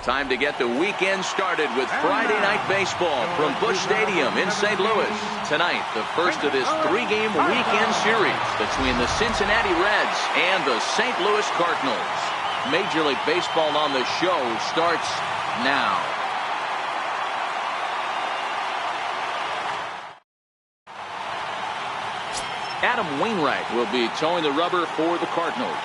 Time to get the weekend started with Friday Night Baseball from Busch Stadium in St. Louis. Tonight, the first of this three-game weekend series between the Cincinnati Reds and the St. Louis Cardinals. Major League Baseball on the show starts now. Adam Wainwright will be towing the rubber for the Cardinals.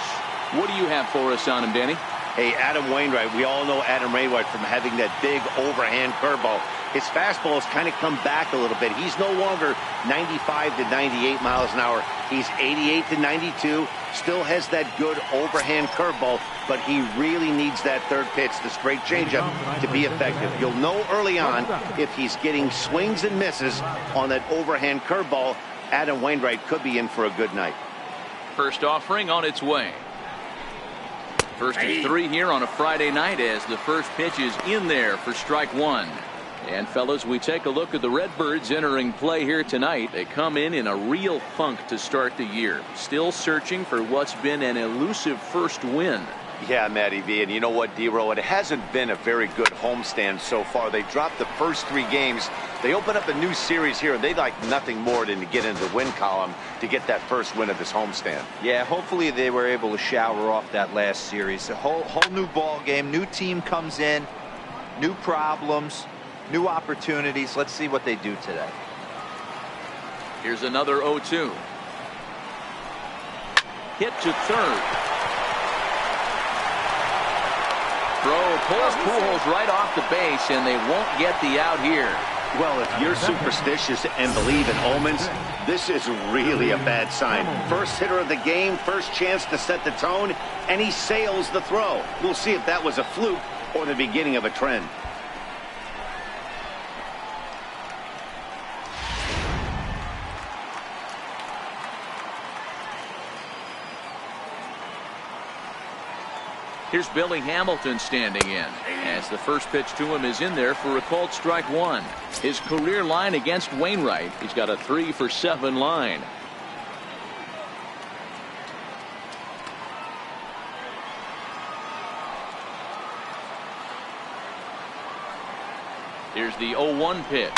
What do you have for us on him, Danny? Hey, Adam Wainwright, we all know Adam Wainwright from having that big overhand curveball. His fastball has kind of come back a little bit. He's no longer 95 to 98 miles an hour. He's 88 to 92, still has that good overhand curveball, but he really needs that third pitch, the straight changeup, to be effective. You'll know early on if he's getting swings and misses on that overhand curveball. Adam Wainwright could be in for a good night. First offering on its way. First and 3 here on a Friday night as the first pitch is in there for strike one. And fellas, we take a look at the Redbirds entering play here tonight. They come in a real funk to start the year. Still searching for what's been an elusive first win. Yeah, Matty V, and you know what, D-Row, it hasn't been a very good homestand so far. They dropped the first 3 games. They open up a new series here, and they'd like nothing more than to get into the win column to get that first win of this homestand. Yeah, hopefully they were able to shower off that last series. A whole new ball game, new team comes in, new problems, new opportunities. Let's see what they do today. Here's another 0-2. Hit to third. Throw pulls Pujols right off the base, and they won't get the out here. Well, if you're superstitious and believe in omens, this is really a bad sign. First hitter of the game, first chance to set the tone, and he sails the throw. We'll see if that was a fluke or the beginning of a trend. Here's Billy Hamilton standing in as the first pitch to him is in there for a called strike one. His career line against Wainwright, he's got a 3-for-7 line. Here's the 0-1 pitch.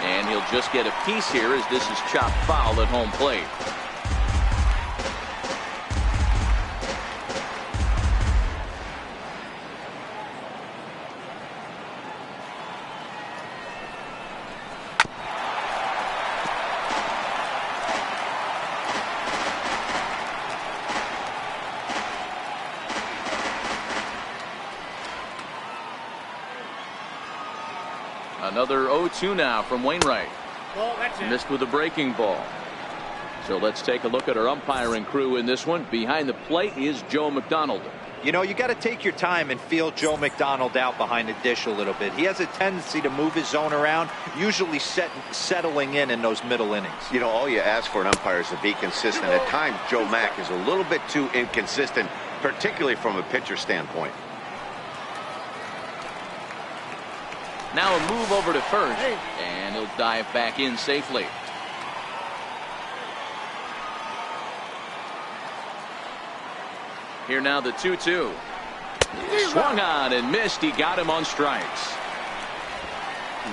And he'll just get a piece here as this is chopped foul at home plate. Another 0-2 now from Wainwright. Missed with a breaking ball. So let's take a look at our umpiring crew in this one. Behind the plate is Joe McDonald. You know, you got to take your time and feel Joe McDonald out behind the dish a little bit. He has a tendency to move his zone around, usually settling in those middle innings. You know, all you ask for an umpire is to be consistent. At times, Joe Mack is a little bit too inconsistent, particularly from a pitcher standpoint. Now a move over to first, and he'll dive back in safely. Here now the 2-2. Swung on and missed. He got him on strikes.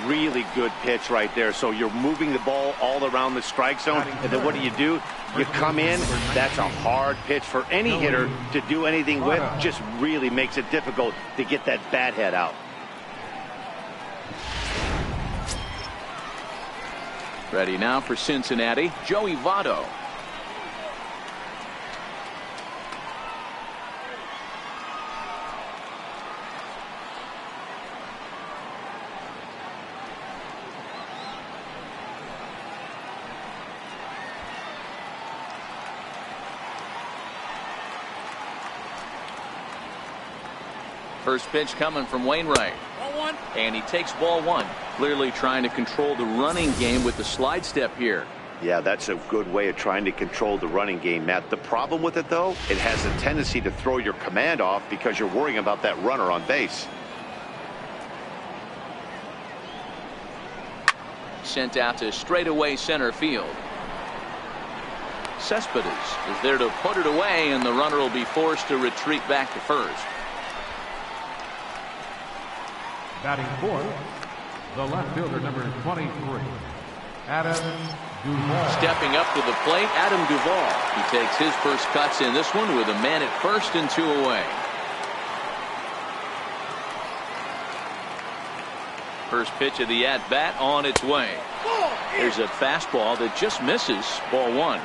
Really good pitch right there. So you're moving the ball all around the strike zone, and then what do? You come in. That's a hard pitch for any hitter to do anything with. Just really makes it difficult to get that bat head out. Ready now for Cincinnati, Joey Votto. First pitch coming from Wainwright. And he takes ball one. Clearly trying to control the running game with the slide step here. Yeah, that's a good way of trying to control the running game, Matt. The problem with it, though, it has a tendency to throw your command off because you're worrying about that runner on base. Sent out to straightaway center field. Cespedes is there to put it away, and the runner will be forced to retreat back to first. Batting fourth, the left fielder, number 23, Adam Duvall. Stepping up to the plate, Adam Duvall. He takes his first cuts in this one with a man at first and 2 away. First pitch of the at-bat on its way. There's a fastball that just misses. Ball 1.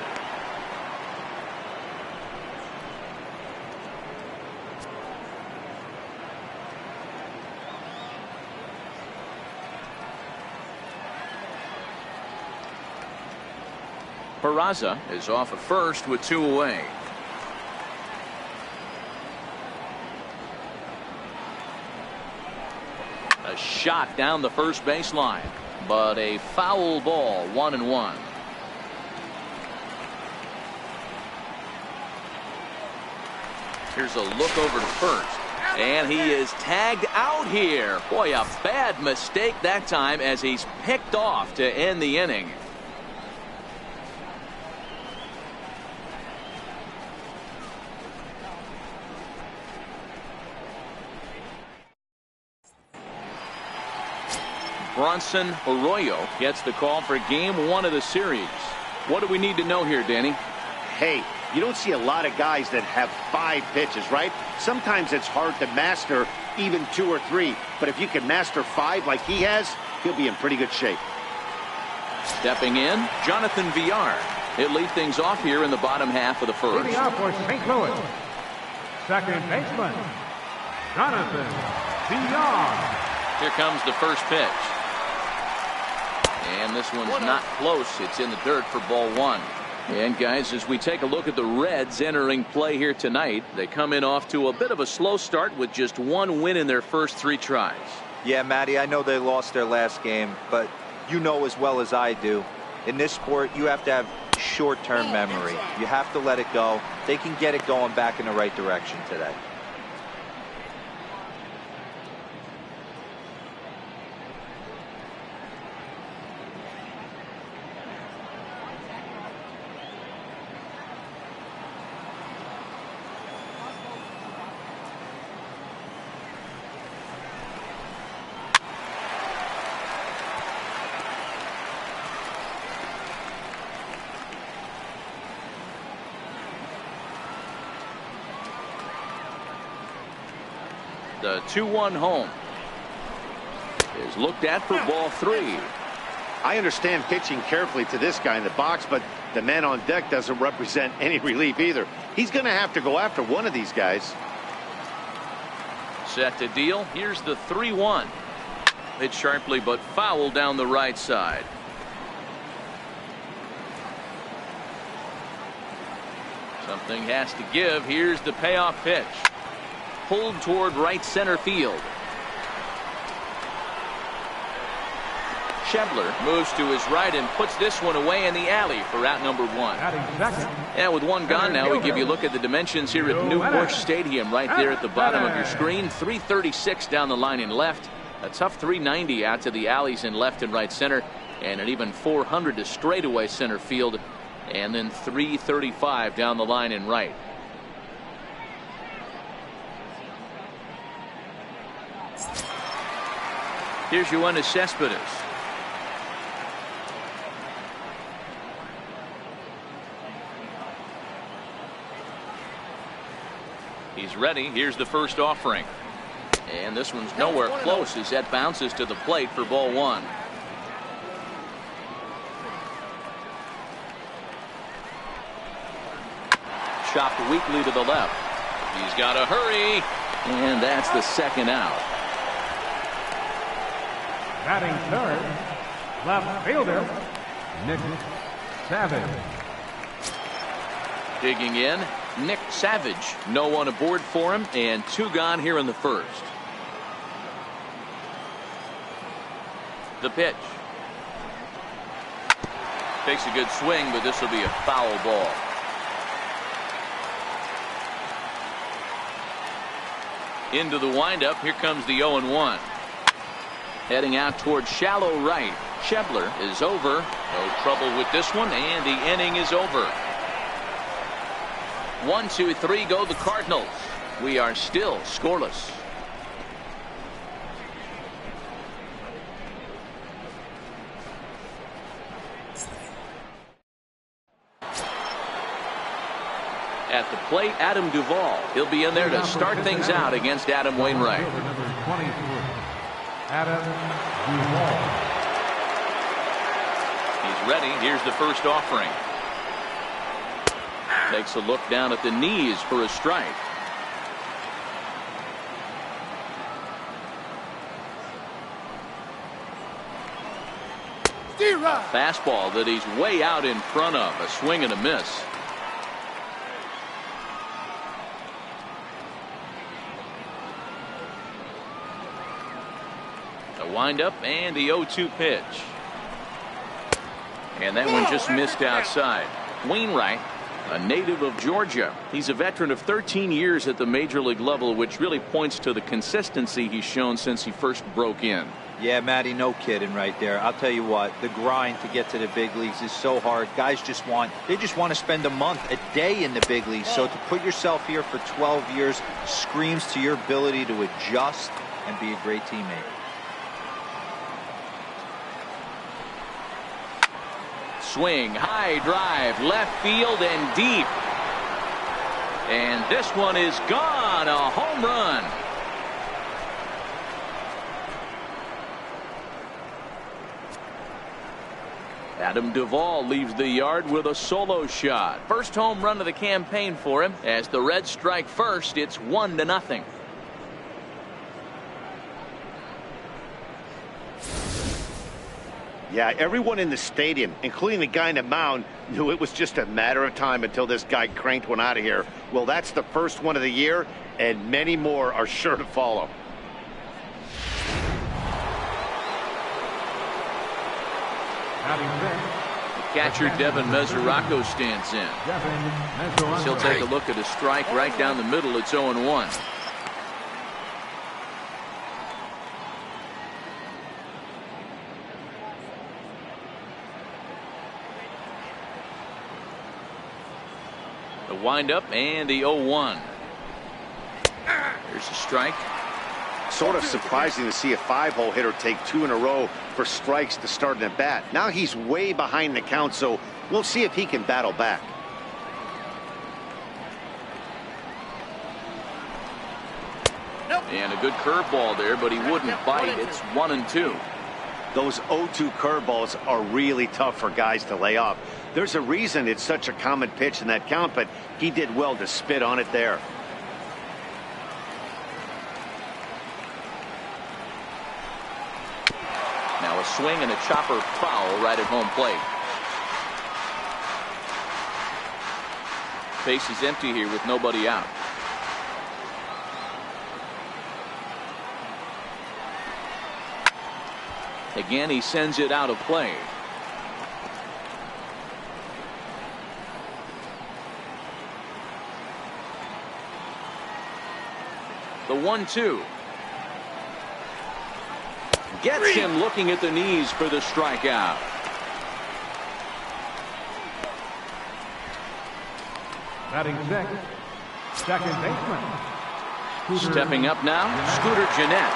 Peraza is off at first with 2 away. A shot down the first baseline, but a foul ball. 1-1. Here's a look over to first, and he is tagged out here. Boy, a bad mistake that time as he's picked off to end the inning. Bronson Arroyo gets the call for game 1 of the series. What do we need to know here, Danny? Hey, you don't see a lot of guys that have 5 pitches, right? Sometimes it's hard to master even 2 or 3. But if you can master 5 like he has, he'll be in pretty good shape. Stepping in, Jonathan Villar. He'll lead things off here in the bottom half of the first. Leading off for St. Louis, second baseman, Jonathan Villar. Here comes the first pitch. And this one's not close. It's in the dirt for ball 1. And guys, as we take a look at the Reds entering play here tonight, they come in off to a bit of a slow start with just 1 win in their first 3 tries. Yeah, Matty, I know they lost their last game, but you know as well as I do, in this sport, you have to have short-term memory. You have to let it go. They can get it going back in the right direction today. The 2-1 home is looked at for ball 3. I understand pitching carefully to this guy in the box, but the man on deck doesn't represent any relief either. He's going to have to go after one of these guys. Set to deal. Here's the 3-1. Hit sharply but foul down the right side. Something has to give. Here's the payoff pitch. Pulled toward right center field. Schebler moves to his right and puts this one away in the alley for out number 1. And with 1 gone now, we give you a look at the dimensions here at New Busch Stadium right there at the bottom of your screen. 336 down the line in left. A tough 390 out to the alleys in left and right center. And an even 400 to straightaway center field. And then 335 down the line in right. Here's Yoenis Cespedes. He's ready. Here's the first offering. And this one's nowhere close as that bounces to the plate for ball 1. Chopped weakly to the left. He's got to hurry. And that's the second out. Batting third, left fielder, Nick Savage. Digging in, Nick Savage. No one aboard for him, and 2 gone here in the first. The pitch. Takes a good swing, but this will be a foul ball. Into the windup. Here comes the 0-1. Heading out towards shallow right. Schebler is over. No trouble with this one, and the inning is over. 1, 2, 3 go the Cardinals. We are still scoreless. At the plate, Adam Duvall. He'll be in there to start things out against Adam Wainwright. Number 23, Adam Duvall. He's ready. Here's the first offering. Takes a look down at the knees for a strike. A fastball that he's way out in front of. A swing and a miss. The windup and the 0-2 pitch. And that one just missed outside. Wainwright, a native of Georgia. He's a veteran of 13 years at the major league level, which really points to the consistency he's shown since he first broke in. Yeah, Matty, no kidding right there. I'll tell you what, the grind to get to the big leagues is so hard. Guys just want to spend a month, a day in the big leagues. So to put yourself here for 12 years screams to your ability to adjust and be a great teammate. Swing, high drive, left field and deep. And this one is gone. A home run. Adam Duvall leaves the yard with a solo shot. First home run of the campaign for him. As the Reds strike first, it's 1-0. Yeah, everyone in the stadium, including the guy in the mound, knew it was just a matter of time until this guy cranked one out of here. Well, that's the first one of the year, and many more are sure to follow. Catcher Devin Mesoraco stands in. He'll take a look at a strike right down the middle. It's 0-1. The windup and the 0-1. Here's a strike. Sort of surprising to see a 5-hole hitter take 2 in a row for strikes to start an at bat. Now he's way behind the count, so we'll see if he can battle back. And a good curveball there, but he wouldn't bite. It's 1-2. Those 0-2 curveballs are really tough for guys to lay off. There's a reason it's such a common pitch in that count, but he did well to spit on it there. Now a swing and a chopper foul right at home plate. Base is empty here with nobody out. Again, he sends it out of play. The 1-2. Gets him looking at the knees for the strikeout. Batting sixth, second baseman. Stepping up now, Scooter Gennett.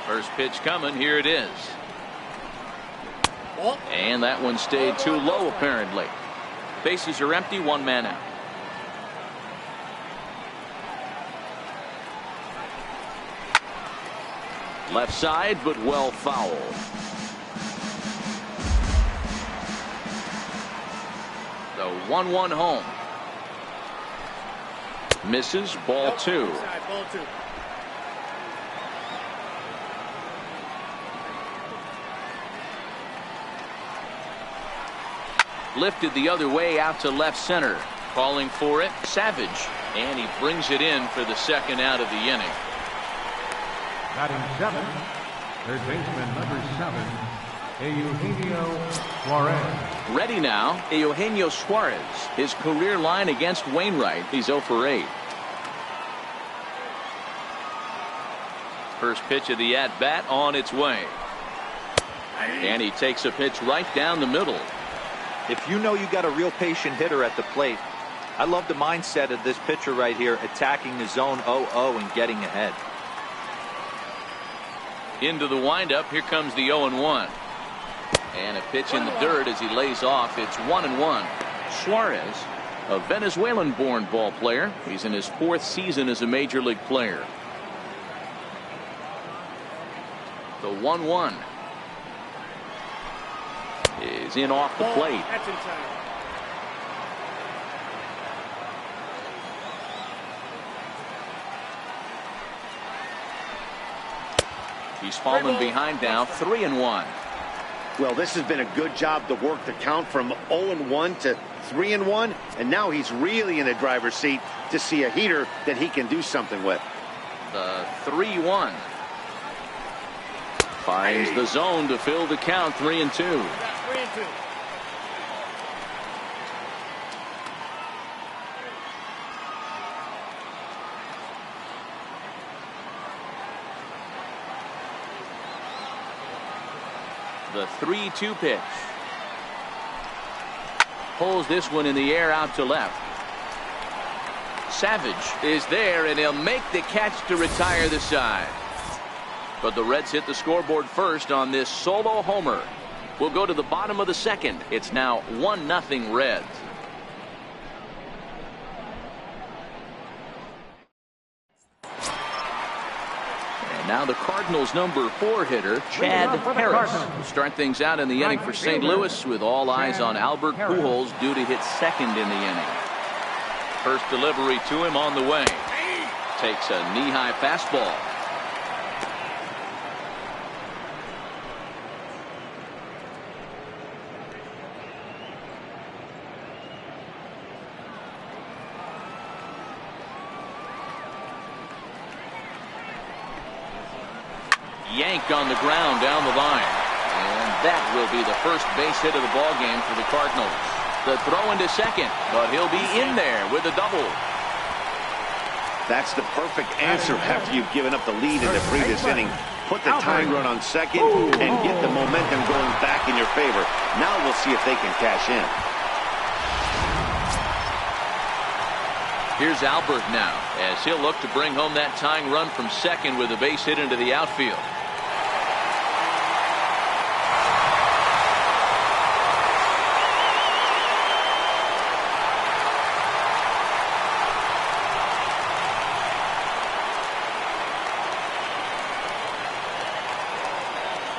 First pitch coming. Here it is. And that one stayed too low, apparently. Bases are empty, one man out. Left side, but well foul. The 1-1 home. Misses, ball 2. Lifted the other way out to left center. Calling for it, Savage. And he brings it in for the second out of the inning. Batting seventh, third baseman number 7, Eugenio Suarez. Ready now, Eugenio Suarez. His career line against Wainwright. He's 0 for 8. First pitch of the at-bat on its way. And he takes a pitch right down the middle. If you know you got a real patient hitter at the plate, I love the mindset of this pitcher right here, attacking the zone 0-0 and getting ahead. Into the windup. Here comes the 0-1. And a pitch in the dirt as he lays off. It's 1-1. Suarez, a Venezuelan-born ball player. He's in his 4th season as a major league player. The 1-1 is in off the plate. That's inside. He's fallen behind now, 3-1. Well, this has been a good job to work the count from 0-1 to 3-1, and now he's really in the driver's seat to see a heater that he can do something with. The 3-1 finds the zone to fill the count. 3-2. 3-2. The 3-2 pitch. Pulls this one in the air out to left. Savage is there, and he'll make the catch to retire the side. But the Reds hit the scoreboard first on this solo homer. We'll go to the bottom of the 2nd. It's now 1-0 Reds. Now the Cardinals' number 4 hitter, Chad Harris, will start things out in the inning for St. Louis, with all eyes on Albert Pujols, due to hit 2nd in the inning. First delivery to him on the way. Takes a knee-high fastball. Yank on the ground down the line, and that will be the first base hit of the ball game for the Cardinals. The throw into second, but he'll be in there with a double. That's the perfect answer after you've given up the lead in the previous inning. Put the tying run on second and get the momentum going back in your favor. Now we'll see if they can cash in. Here's Albert now, as he'll look to bring home that tying run from second with a base hit into the outfield.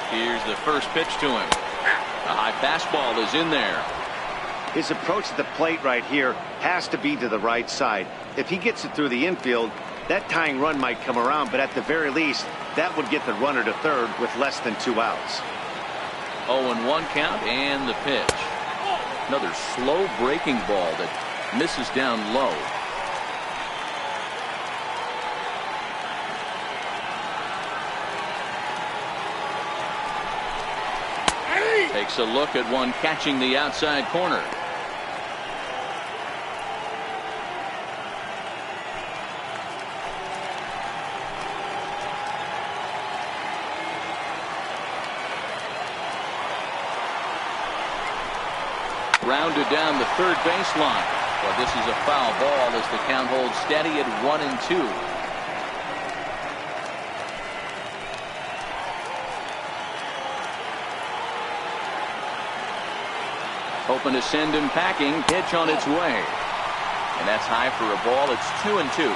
Here's the first pitch to him. A high fastball is in there. His approach to the plate right here has to be to the right side. If he gets it through the infield, that tying run might come around, but at the very least, that would get the runner to third with less than 2 outs. 0-1 count, and the pitch. Another slow breaking ball that misses down low. Takes a look at one catching the outside corner. Rounded down the third baseline. Well, this is a foul ball as the count holds steady at 1-2. Hoping to send him packing. Pitch on its way. And that's high for a ball. It's 2-2.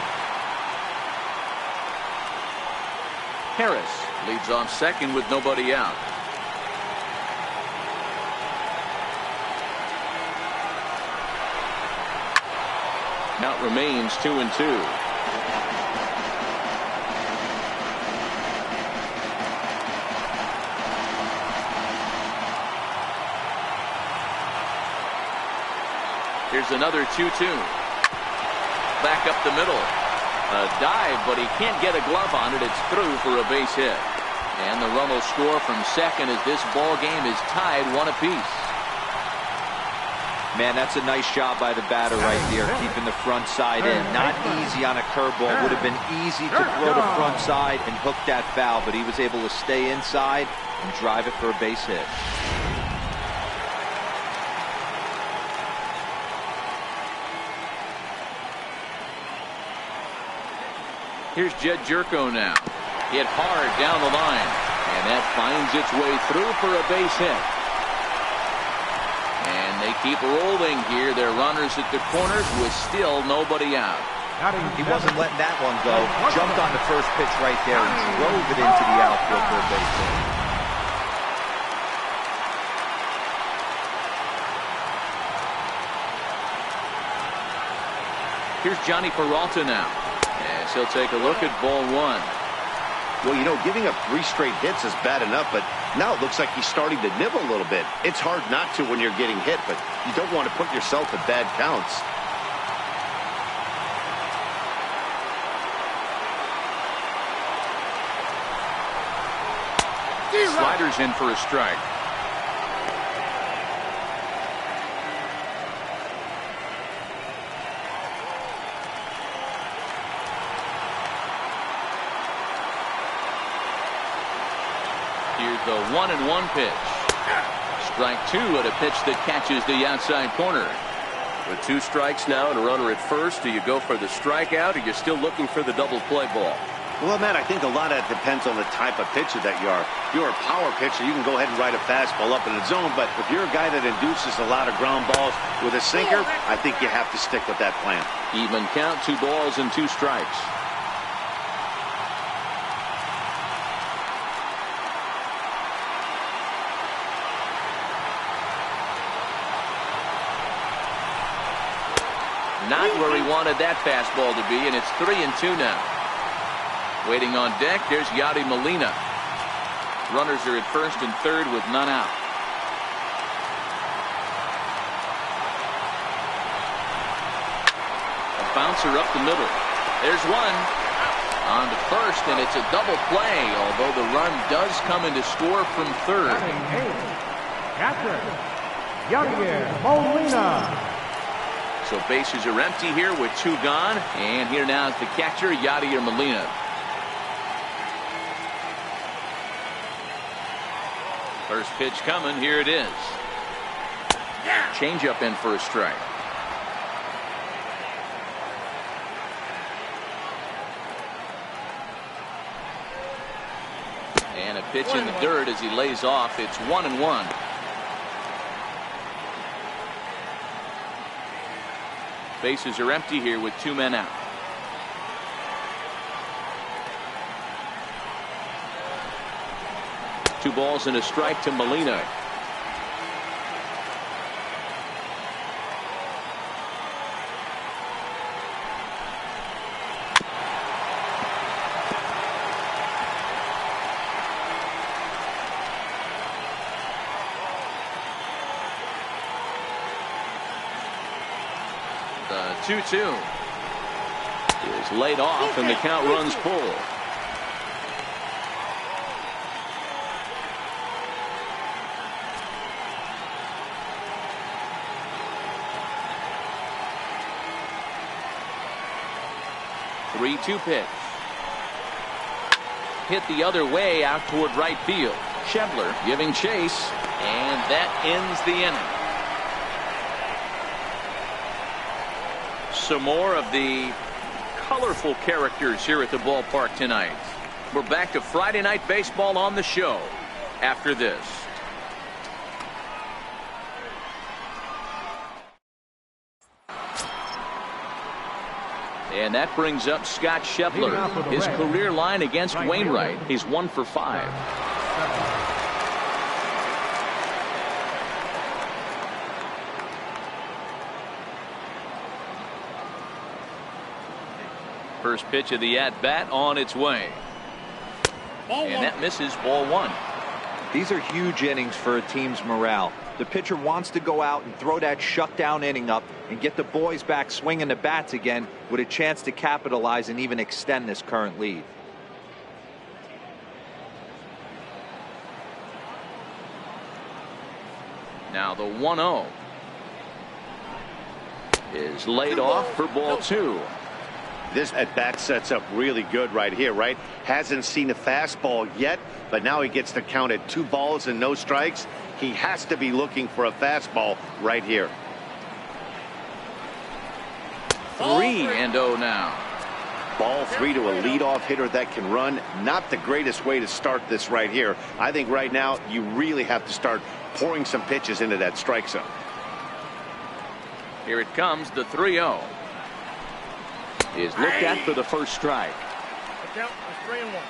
Harris leads off second with nobody out. Count remains 2-2. Here's another 2-2. Back up the middle. A dive, but he can't get a glove on it. It's through for a base hit. And the run will score from second as this ball game is tied 1 apiece. Man, that's a nice job by the batter right there, keeping the front side in. Not easy on a curveball. Would have been easy to throw the front side and hook that foul, but he was able to stay inside and drive it for a base hit. Here's Jed Jerko now. Hit hard down the line. And that finds its way through for a base hit. And they keep rolling here. Their runners at the corners with still nobody out. He wasn't letting that one go. Jumped on the first pitch right there and drove it into the outfield for a base hit. Here's Johnny Peralta now, as he'll take a look at ball one. Well, you know, giving up 3 straight hits is bad enough, but now it looks like he's starting to nibble a little bit. It's hard not to when you're getting hit, but you don't want to put yourself at bad counts. Sliders in for a strike. Here's the 1-1 pitch. Strike 2 at a pitch that catches the outside corner. With 2 strikes now and a runner at first, do you go for the strikeout or you're still looking for the double play ball? Well, Matt, I think a lot of that depends on the type of pitcher that you are. If you're a power pitcher, you can go ahead and ride a fastball up in the zone, but if you're a guy that induces a lot of ground balls with a sinker, I think you have to stick with that plan. Even count, 2 balls and 2 strikes. Not where he wanted that fastball to be, and it's 3-2 now. Waiting on deck, here's Yadi Molina. Runners are at first and third with none out. A bouncer up the middle. There's one. On to first, and it's a double play, although the run does come in to score from third. Catcher, Yadi Molina. So bases are empty here with 2 gone, and here now is the catcher, Yadier Molina. First pitch coming, here it is. Changeup in for a strike. And a pitch in the dirt as he lays off. It's 1-1. Bases are empty here with 2 men out. Two balls and a strike to Molina. The 2-2 is laid off and the count runs full. The 3-2 pitch. Hit the other way out toward right field. Schebler giving chase, and that ends the inning. Some more of the colorful characters here at the ballpark tonight. We're back to Friday Night Baseball on the show after this. And that brings up Scott Schebler. His career line against Wainwright. He's 1 for 5. First pitch of the at-bat on its way. And that misses, ball 1. These are huge innings for a team's morale. The pitcher wants to go out and throw that shutdown inning up and get the boys back swinging the bats again with a chance to capitalize and even extend this current lead. Now the 1-0 is laid off for ball 2. This at bat sets up really good right here, right? Hasn't seen a fastball yet, but now he gets to count at 2 balls and no strikes. He has to be looking for a fastball right here. 3-0 now. Ball 3 to a leadoff hitter that can run. Not the greatest way to start this right here. I think right now you really have to start pouring some pitches into that strike zone. Here it comes, the 3-0. Is looked at for the first strike. The count is 3-1.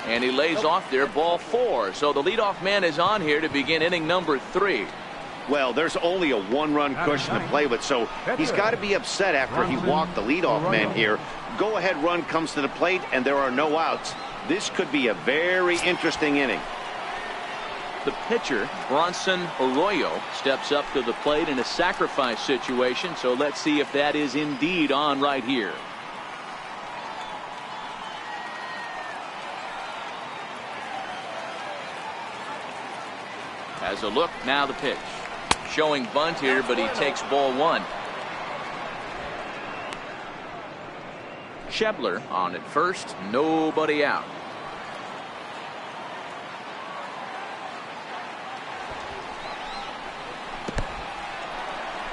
And he lays off there, ball 4. So the leadoff man is on here to begin inning number 3. Well, there's only a one-run cushion to play with, so he's got to be upset after he walked the leadoff man here. Go-ahead run comes to the plate, and there are no outs. This could be a very interesting inning. The pitcher, Bronson Arroyo, steps up to the plate in a sacrifice situation, so let's see if that is indeed on right here. Has a look, now the pitch. Showing bunt here, but he takes ball 1. Schebler on at first, nobody out.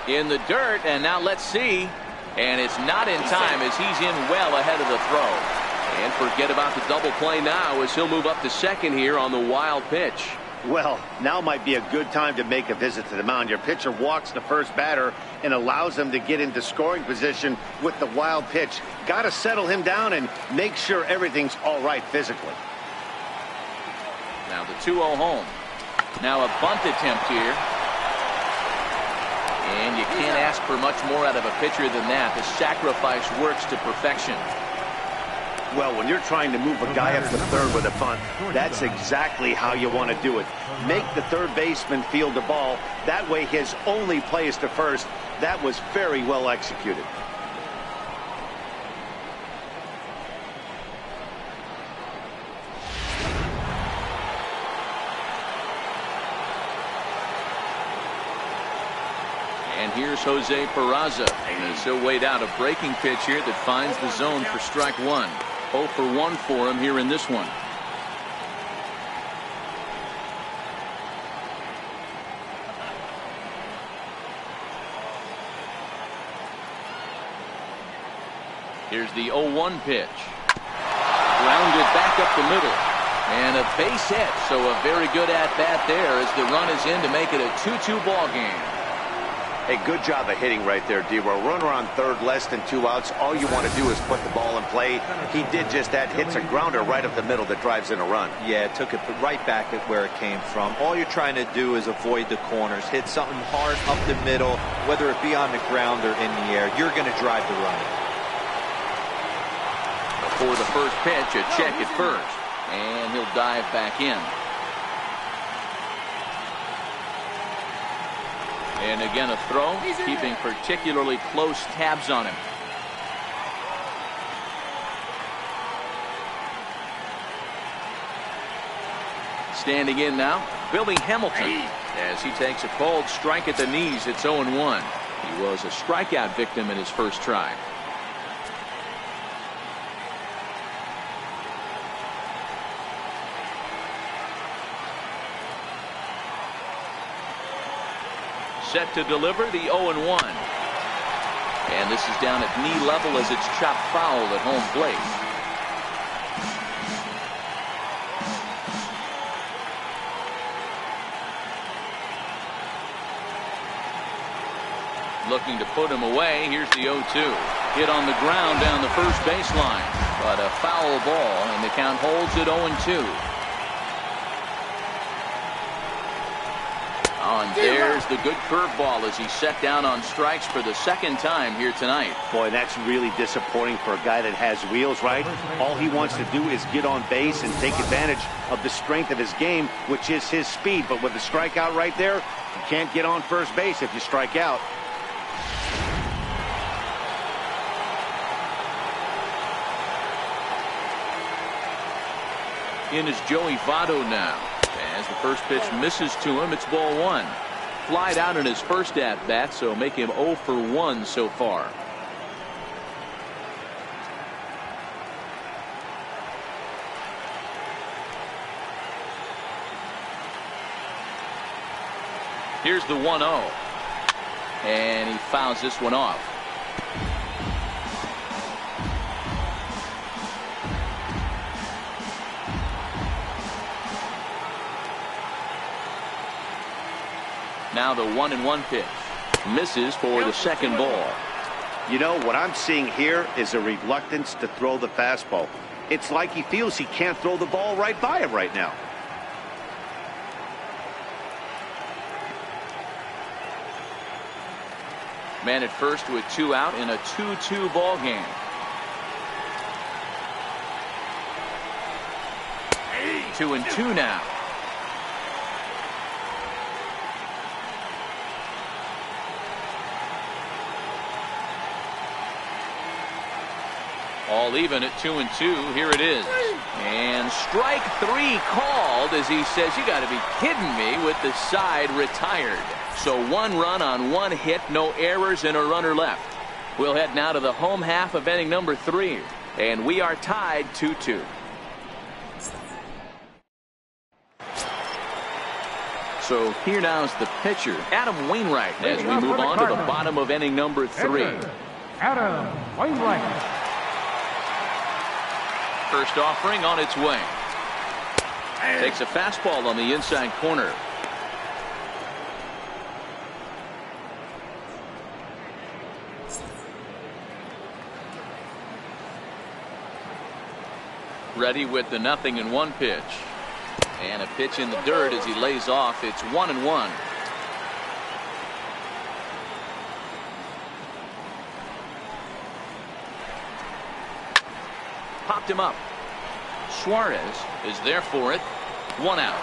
In the dirt, and now let's see. And it's not in time as he's in well ahead of the throw. And forget about the double play now as he'll move up to second here on the wild pitch. Well, now might be a good time to make a visit to the mound. Your pitcher walks the first batter and allows him to get into scoring position with the wild pitch. Got to settle him down and make sure everything's all right physically. Now the 2-0 home. Now a bunt attempt here. And you can't ask for much more out of a pitcher than that. The sacrifice works to perfection. Well, when you're trying to move a guy up to third with a bunt, that's exactly how you want to do it. Make the third baseman field the ball. That way his only play is to first. That was very well executed. And here's Jose Peraza. And he'll wait out a breaking pitch here that finds the zone for strike 1. 0 for 1 for him here in this one. Here's the 0-1 pitch. Grounded back up the middle. And a base hit. So a very good at-bat there as the run is in to make it a 2-2 ball game. Hey, good job of hitting right there, D-Row. Runner on third, less than 2 outs. All you want to do is put the ball in play. He did just that. Hits a grounder right up the middle that drives in a run. Yeah, took it right back at where it came from. All you're trying to do is avoid the corners. Hit something hard up the middle, whether it be on the ground or in the air. You're going to drive the run. Before the first pitch, a check at first. And he'll dive back in. And again a throw, keeping particularly close tabs on him. Standing in now, Billy Hamilton, as he takes a called strike at the knees. It's 0-1. He was a strikeout victim in his first try. Set to deliver the 0-1. And this is down at knee level as it's chopped foul at home plate. Looking to put him away. Here's the 0-2. Hit on the ground down the first baseline. But a foul ball, and the count holds at 0-2. And there's the good curveball as he's set down on strikes for the second time here tonight. Boy, that's really disappointing for a guy that has wheels, right? All he wants to do is get on base and take advantage of the strength of his game, which is his speed. But with the strikeout right there, you can't get on first base if you strike out. In is Joey Votto now. As the first pitch misses to him, it's ball 1. Flied out in his first at-bat, so make him 0 for 1 so far. Here's the 1-0. And he fouls this one off. Now the 1-1 pitch. Misses for the second ball. You know, what I'm seeing here is a reluctance to throw the fastball. It's like he feels he can't throw the ball right by him right now. Man at first with 2 out in a 2-2 ball game. Hey, 2-2 now. All even at 2-2. Here it is. And strike 3 called as he says, you got to be kidding me, with the side retired. So 1 run on 1 hit, no errors, and a runner left. We'll head now to the home half of inning number 3. And we are tied 2-2. So here now is the pitcher, Adam Wainwright, as we move on to the bottom of inning number 3. Adam Wainwright. First offering on its way. Takes a fastball on the inside corner. Ready with the 0-1 pitch. And a pitch in the dirt as he lays off. It's 1-1. Popped him up. Suarez is there for it. 1 out.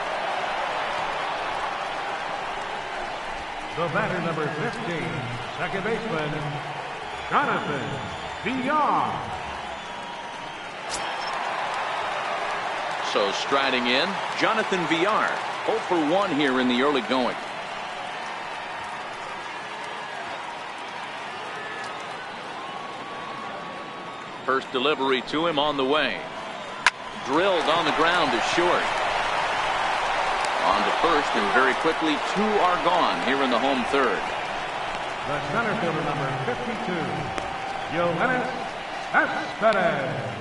The batter, number 15, second baseman, Jonathan Villar. So striding in, Jonathan Villar, 0 for 1 here in the early going. First delivery to him on the way. Drilled on the ground to short. On to first, and very quickly 2 are gone here in the home third. The center fielder, number 52, Yoenis Cespedes.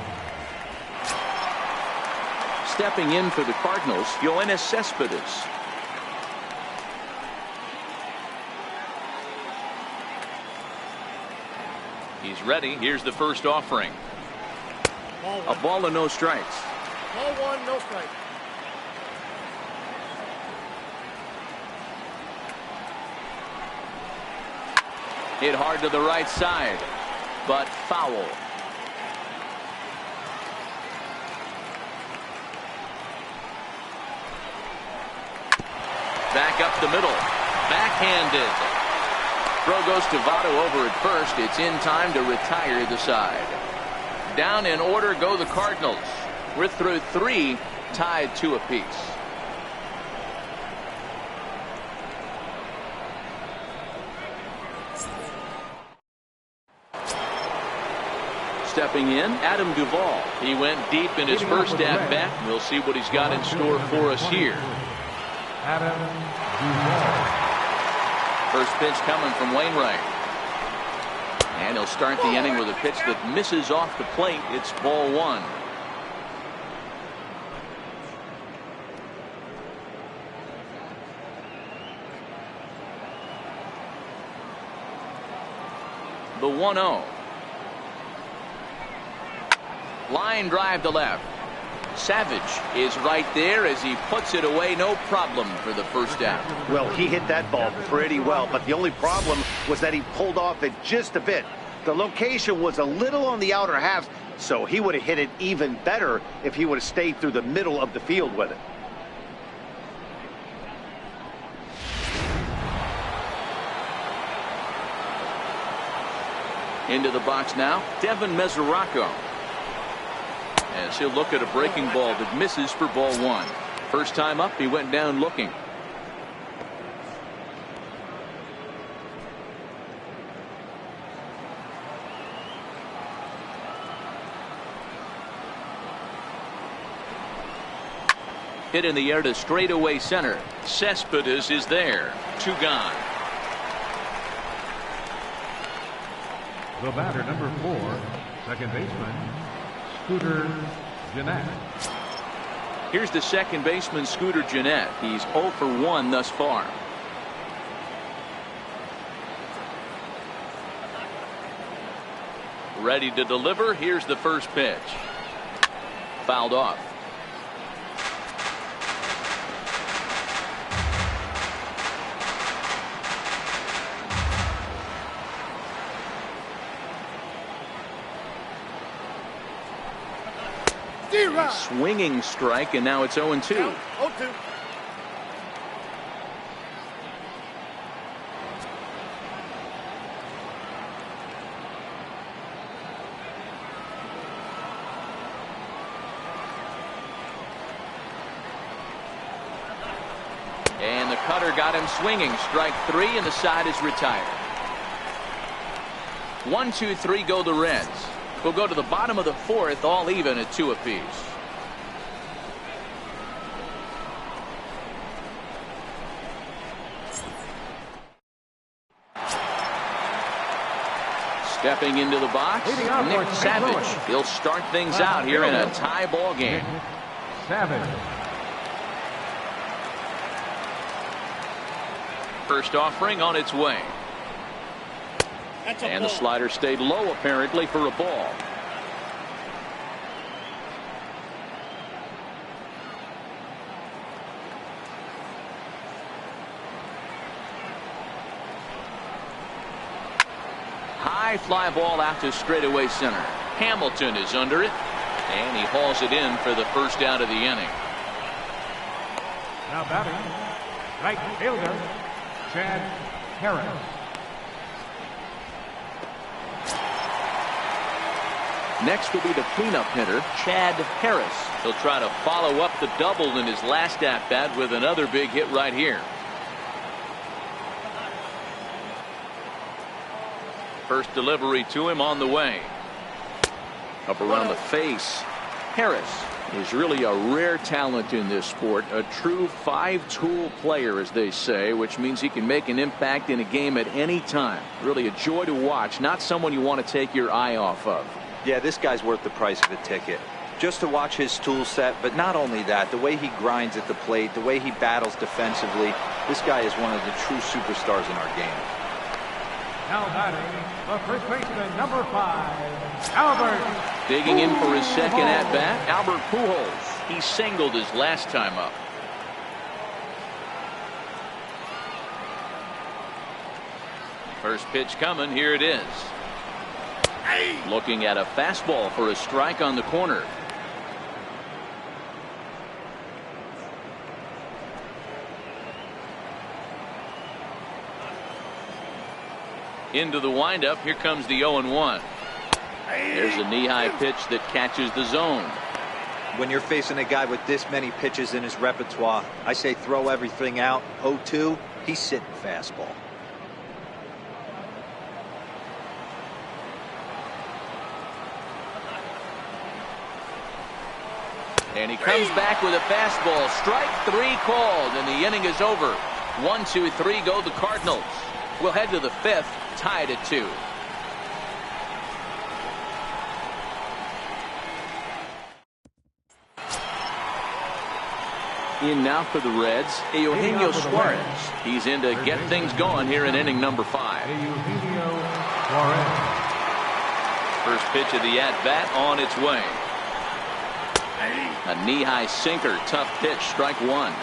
Stepping in for the Cardinals, Yoenis Cespedes. He's ready. Here's the first offering. A ball and no strikes. Ball 1, no strike. Hit hard to the right side, but foul. Back up the middle. Backhanded. Throw goes to Votto over at first. It's in time to retire the side. Down in order go the Cardinals. We're through 3, tied 2 apiece. Stepping in, Adam Duvall. He went deep in his first at-bat. We'll see what he's got in store for us here. Adam Duvall. First pitch coming from Wainwright. And he'll start the inning with a pitch that misses off the plate. It's ball 1. The 1-0. Line drive to left. Savage is right there as he puts it away. No problem for the first out. Well, he hit that ball pretty well, but the only problem was that he pulled off it just a bit. The location was a little on the outer half, so he would have hit it even better if he would have stayed through the middle of the field with it. Into the box now, Devin Mesoraco. As he'll look at a breaking ball that misses for ball 1. First time up, he went down looking. hit in the air to straightaway center. Cespedes is there. 2 gone. The batter, number 4, second baseman, Scooter Gennett. Here's the second baseman, Scooter Gennett. He's 0 for 1 thus far. Ready to deliver. Here's the first pitch. Fouled off. Swinging strike, and now it's 0-2. 0-2. And the cutter got him swinging. Strike 3, and the side is retired. 1, 2, 3 go the Reds. We'll go to the bottom of the 4th, all even at 2 apiece. Stepping into the box, Nick Savage. He'll start things out here in a tie ball game. Savage. First offering on its way. And the slider stayed low apparently for a ball. High fly ball out to straightaway center. Hamilton is under it, and he hauls it in for the first out of the inning. Now batting, right fielder, Chad Harris. Next will be the cleanup hitter, Chad Harris. He'll try to follow up the double in his last at-bat with another big hit right here. First delivery to him on the way. Up around the face. Harris is really a rare talent in this sport. A true 5-tool player, as they say, which means he can make an impact in a game at any time. Really a joy to watch. Not someone you want to take your eye off of. Yeah, this guy's worth the price of a ticket. Just to watch his tool set, but not only that, the way he grinds at the plate, the way he battles defensively, this guy is one of the true superstars in our game. Now batting, the first baseman, number 5, Albert. Digging in for his second at-bat, Albert Pujols. He singled his last time up. First pitch coming, here it is. Looking at a fastball for a strike on the corner. Into the windup. Here comes the 0-1. There's a knee-high pitch that catches the zone. When you're facing a guy with this many pitches in his repertoire, I say throw everything out. 0-2, he's sitting fastball. And he comes back with a fastball. Strike 3 called, and the inning is over. 1, 2, 3 go the Cardinals. We'll head to the 5th, tied at 2. In now for the Reds, Eugenio Suarez. He's in to get things going here in inning number 5. Eugenio Suarez. First pitch of the at-bat on its way. A knee-high sinker, tough pitch, strike 1.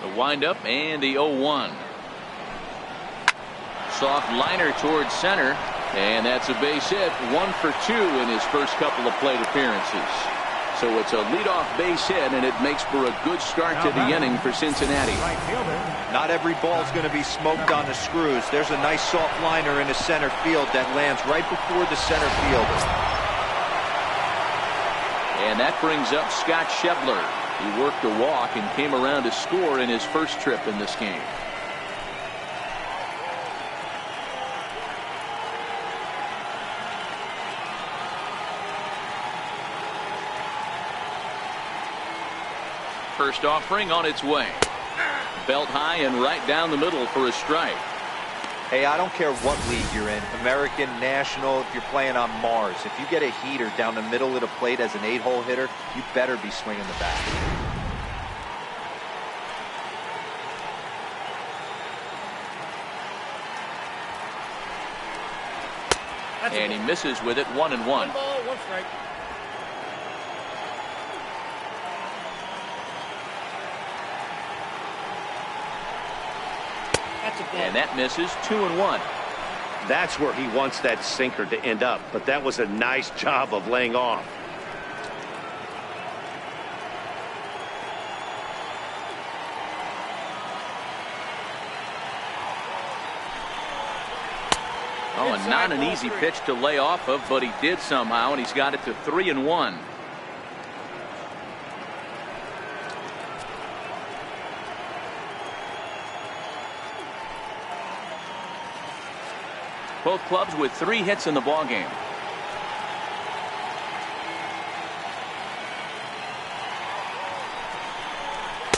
The windup and the 0-1. Soft liner towards center, and that's a base hit. 1 for 2 in his first couple of plate appearances. So it's a leadoff base hit, and it makes for a good start to the inning for Cincinnati. Not every ball's going to be smoked on the screws. There's a nice soft liner in the center field that lands right before the center fielder. And that brings up Scott Schebler. He worked a walk and came around to score in his first trip in this game. First offering on its way. Belt high and right down the middle for a strike. Hey, I don't care what league you're in, American, National, if you're playing on Mars. If you get a heater down the middle of the plate as an 8-hole hitter, you better be swinging the bat. And he misses with it, 1-1. 1 ball, 1 strike. And that misses, 2-1. That's where he wants that sinker to end up, but that was a nice job of laying off. Oh, and not an easy pitch to lay off of, but he did somehow, and he's got it to 3-1. Both clubs with 3 hits in the ballgame.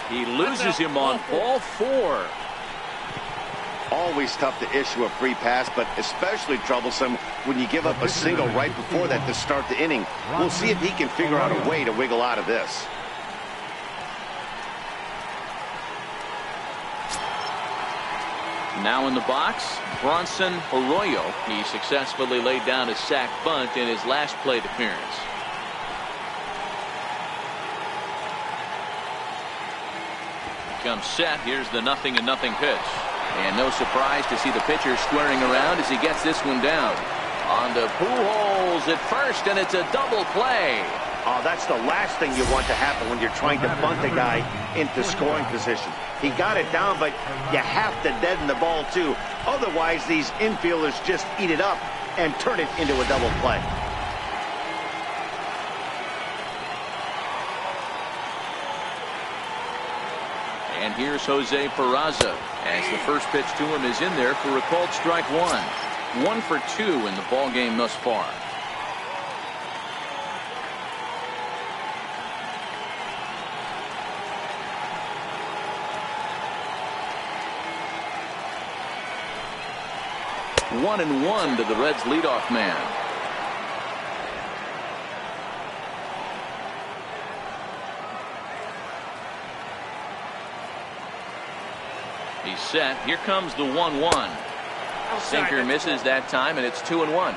He loses him on ball 4. Always tough to issue a free pass, but especially troublesome when you give up a single right before that to start the inning. We'll see if he can figure out a way to wiggle out of this. Now in the box, Bronson Arroyo. He successfully laid down a sac bunt in his last plate appearance. Comes set. Here's the 0-0 pitch. And no surprise to see the pitcher squaring around as he gets this one down. On to Pujols at first, and it's a double play. Oh, that's the last thing you want to happen when you're trying to bunt a guy into scoring position. He got it down, but you have to deaden the ball too. Otherwise, these infielders just eat it up and turn it into a double play. And here's Jose Peraza as the first pitch to him is in there for a called strike 1. 1 for 2 in the ball game thus far. One and 1 to the Reds leadoff man. He's set. Here comes the 1-1. Sinker misses that time, and it's 2-1.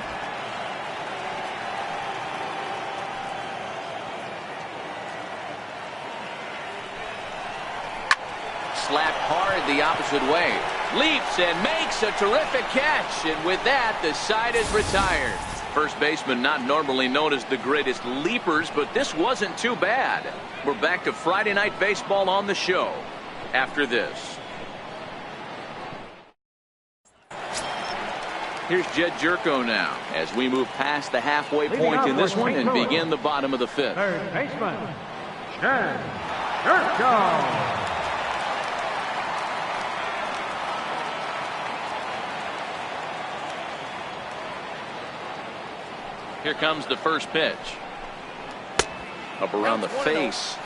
Slapped hard the opposite way. Leaps and makes a terrific catch, and with that the side is retired. First baseman not normally known as the greatest leapers, but this wasn't too bad. We're back to Friday Night Baseball on the show after this. Here's Jed Jerko now as we move past the halfway point in this one and begin the bottom of the 5th. Third baseman, Jed Jerko. Here comes the first pitch. Up around the face.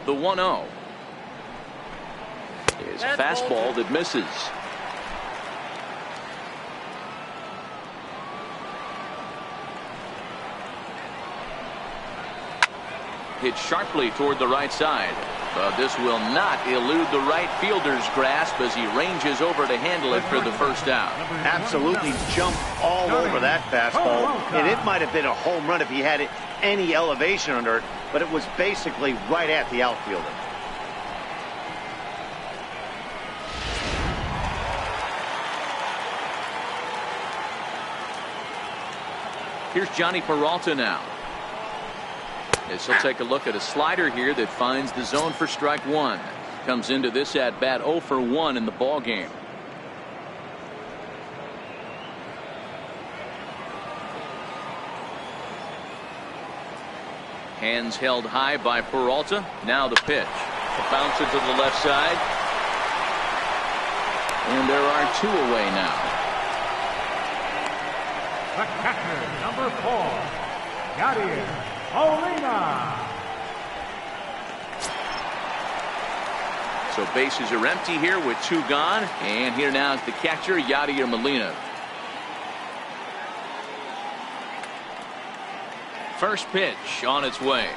The 1-0 is a fastball that misses. Hit sharply toward the right side, but this will not elude the right fielder's grasp as he ranges over to handle it for the first out. Absolutely jumped all over that fastball, and it might have been a home run if he had any elevation under it, but it was basically right at the outfielder. Here's Johnny Peralta now. As he'll take a look at a slider here that finds the zone for strike 1. Comes into this at bat 0 for 1 in the ball game. Hands held high by Peralta. Now the pitch. Bounce it to the left side. And there are 2 away now. The catcher, number 4, Yadier Molina. So bases are empty here with 2 gone. And here now is the catcher, Yadier Molina. First pitch on its way.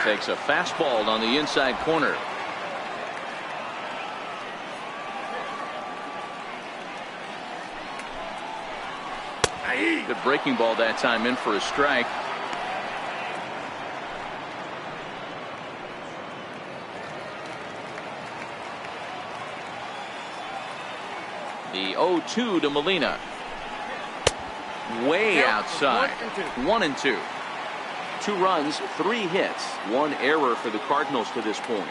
Takes a fastball on the inside corner. Good breaking ball that time, in for a strike. The 0-2 to Molina. Way outside. 1-2. 2 runs, 3 hits, 1 error for the Cardinals to this point.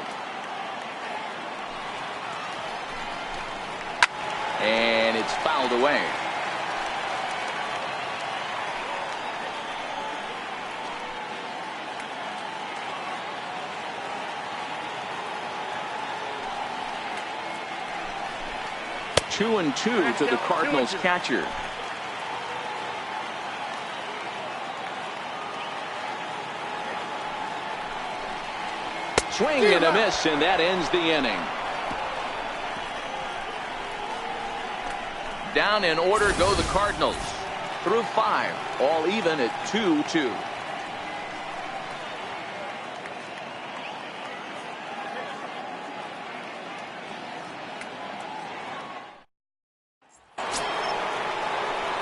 And it's fouled away. Two and 2 to the Cardinals catcher. Swing and a miss, and that ends the inning. Down in order go the Cardinals. Through 5, all even at 2-2.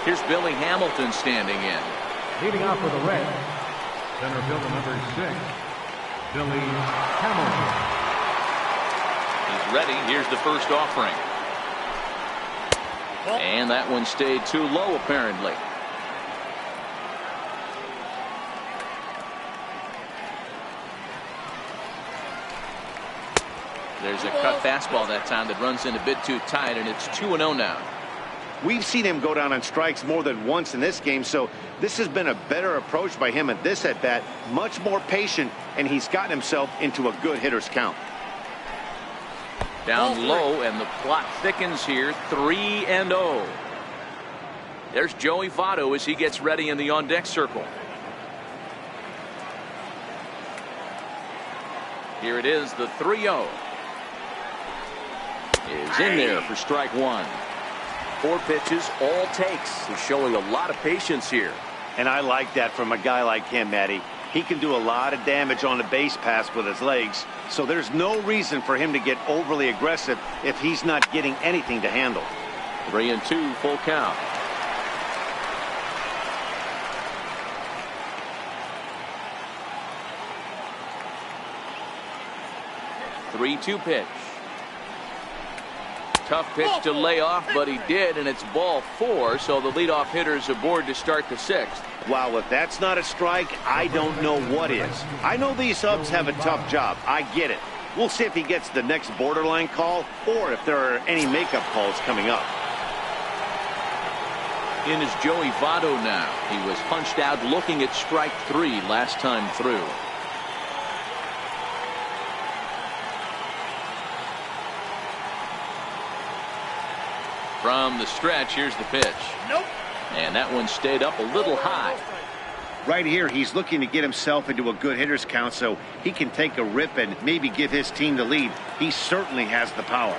Here's Billy Hamilton standing in. Leading off for the Reds, center fielder number 6, Billy Hamilton. He's ready. Here's the first offering. And that one stayed too low, apparently. There's a cut fastball that time that runs in a bit too tight, and it's 2-0 now. We've seen him go down on strikes more than once in this game, so this has been a better approach by him at this at-bat. Much more patient, and he's gotten himself into a good hitter's count. Down low, and the plot thickens here. 3-0. There's Joey Votto as he gets ready in the on-deck circle. Here it is, the 3-0. Is in there for strike 1. 4 pitches, all takes. He's showing a lot of patience here. And I like that from a guy like him, Matty. He can do a lot of damage on the base pass with his legs, so there's no reason for him to get overly aggressive if he's not getting anything to handle. 3-2, full count. Three-two pitch. Tough pitch to lay off, but he did, and it's ball 4, so the leadoff hitter's aboard to start the 6th. Wow, if that's not a strike, I don't know what is. I know these subs have a tough job. I get it. We'll see if he gets the next borderline call or if there are any makeup calls coming up. In is Joey Votto now. He was punched out looking at strike 3 last time through. From the stretch, here's the pitch. Nope. And that one stayed up a little high. Right here, he's looking to get himself into a good hitter's count so he can take a rip and maybe give his team the lead. He certainly has the power.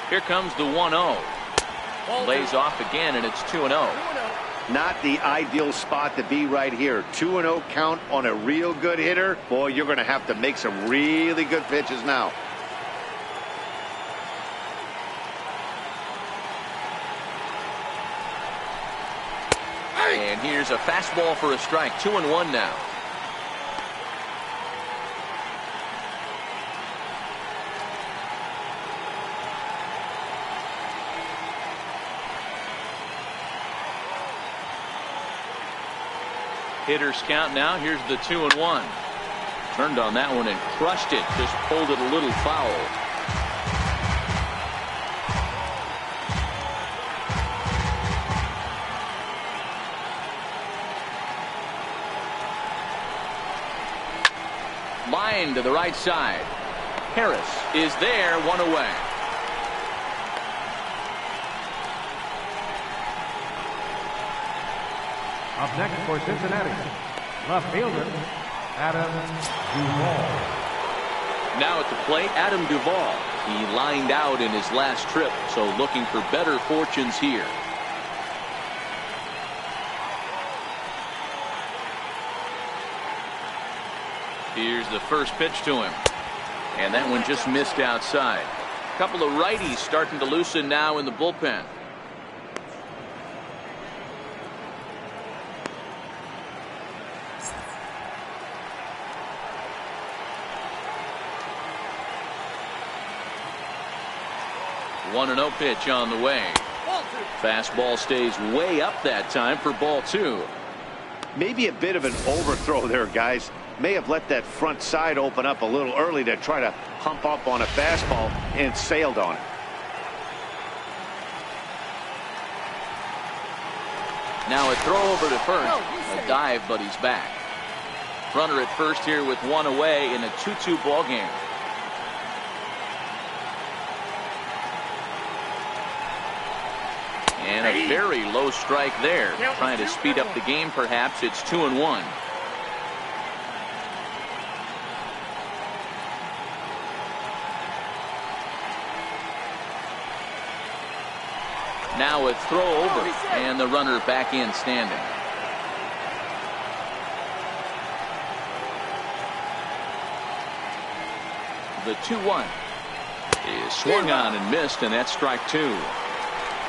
Here comes the 1-0. Lays off again, and it's 2-0. Not the ideal spot to be right here. 2-0 count on a real good hitter. Boy, you're going to have to make some really good pitches now. And here's a fastball for a strike. 2-1 now. Hitters count now. Here's the 2-1. Turned on that one and crushed it. Just pulled it a little foul. line to the right side. Harris is there, one away. Up next for Cincinnati, left fielder, Adam Duvall. Now at the plate, Adam Duvall. He lined out in his last trip, so looking for better fortunes here. Here's the first pitch to him. And that one just missed outside. A couple of righties starting to loosen now in the bullpen. One and 0 pitch on the way. Fastball stays way up that time for ball 2. Maybe a bit of an overthrow there, guys. May have let that front side open up a little early to try to hump up on a fastball and sailed on it. Now a throw over to first. A dive, but he's back. Runner at first here with one away in a 2-2 ball game. And a very low strike there. Trying to speed up the game, perhaps. It's 2-1. Now a throw over, and the runner back in standing. The 2-1 is swung on and missed, and that's strike 2.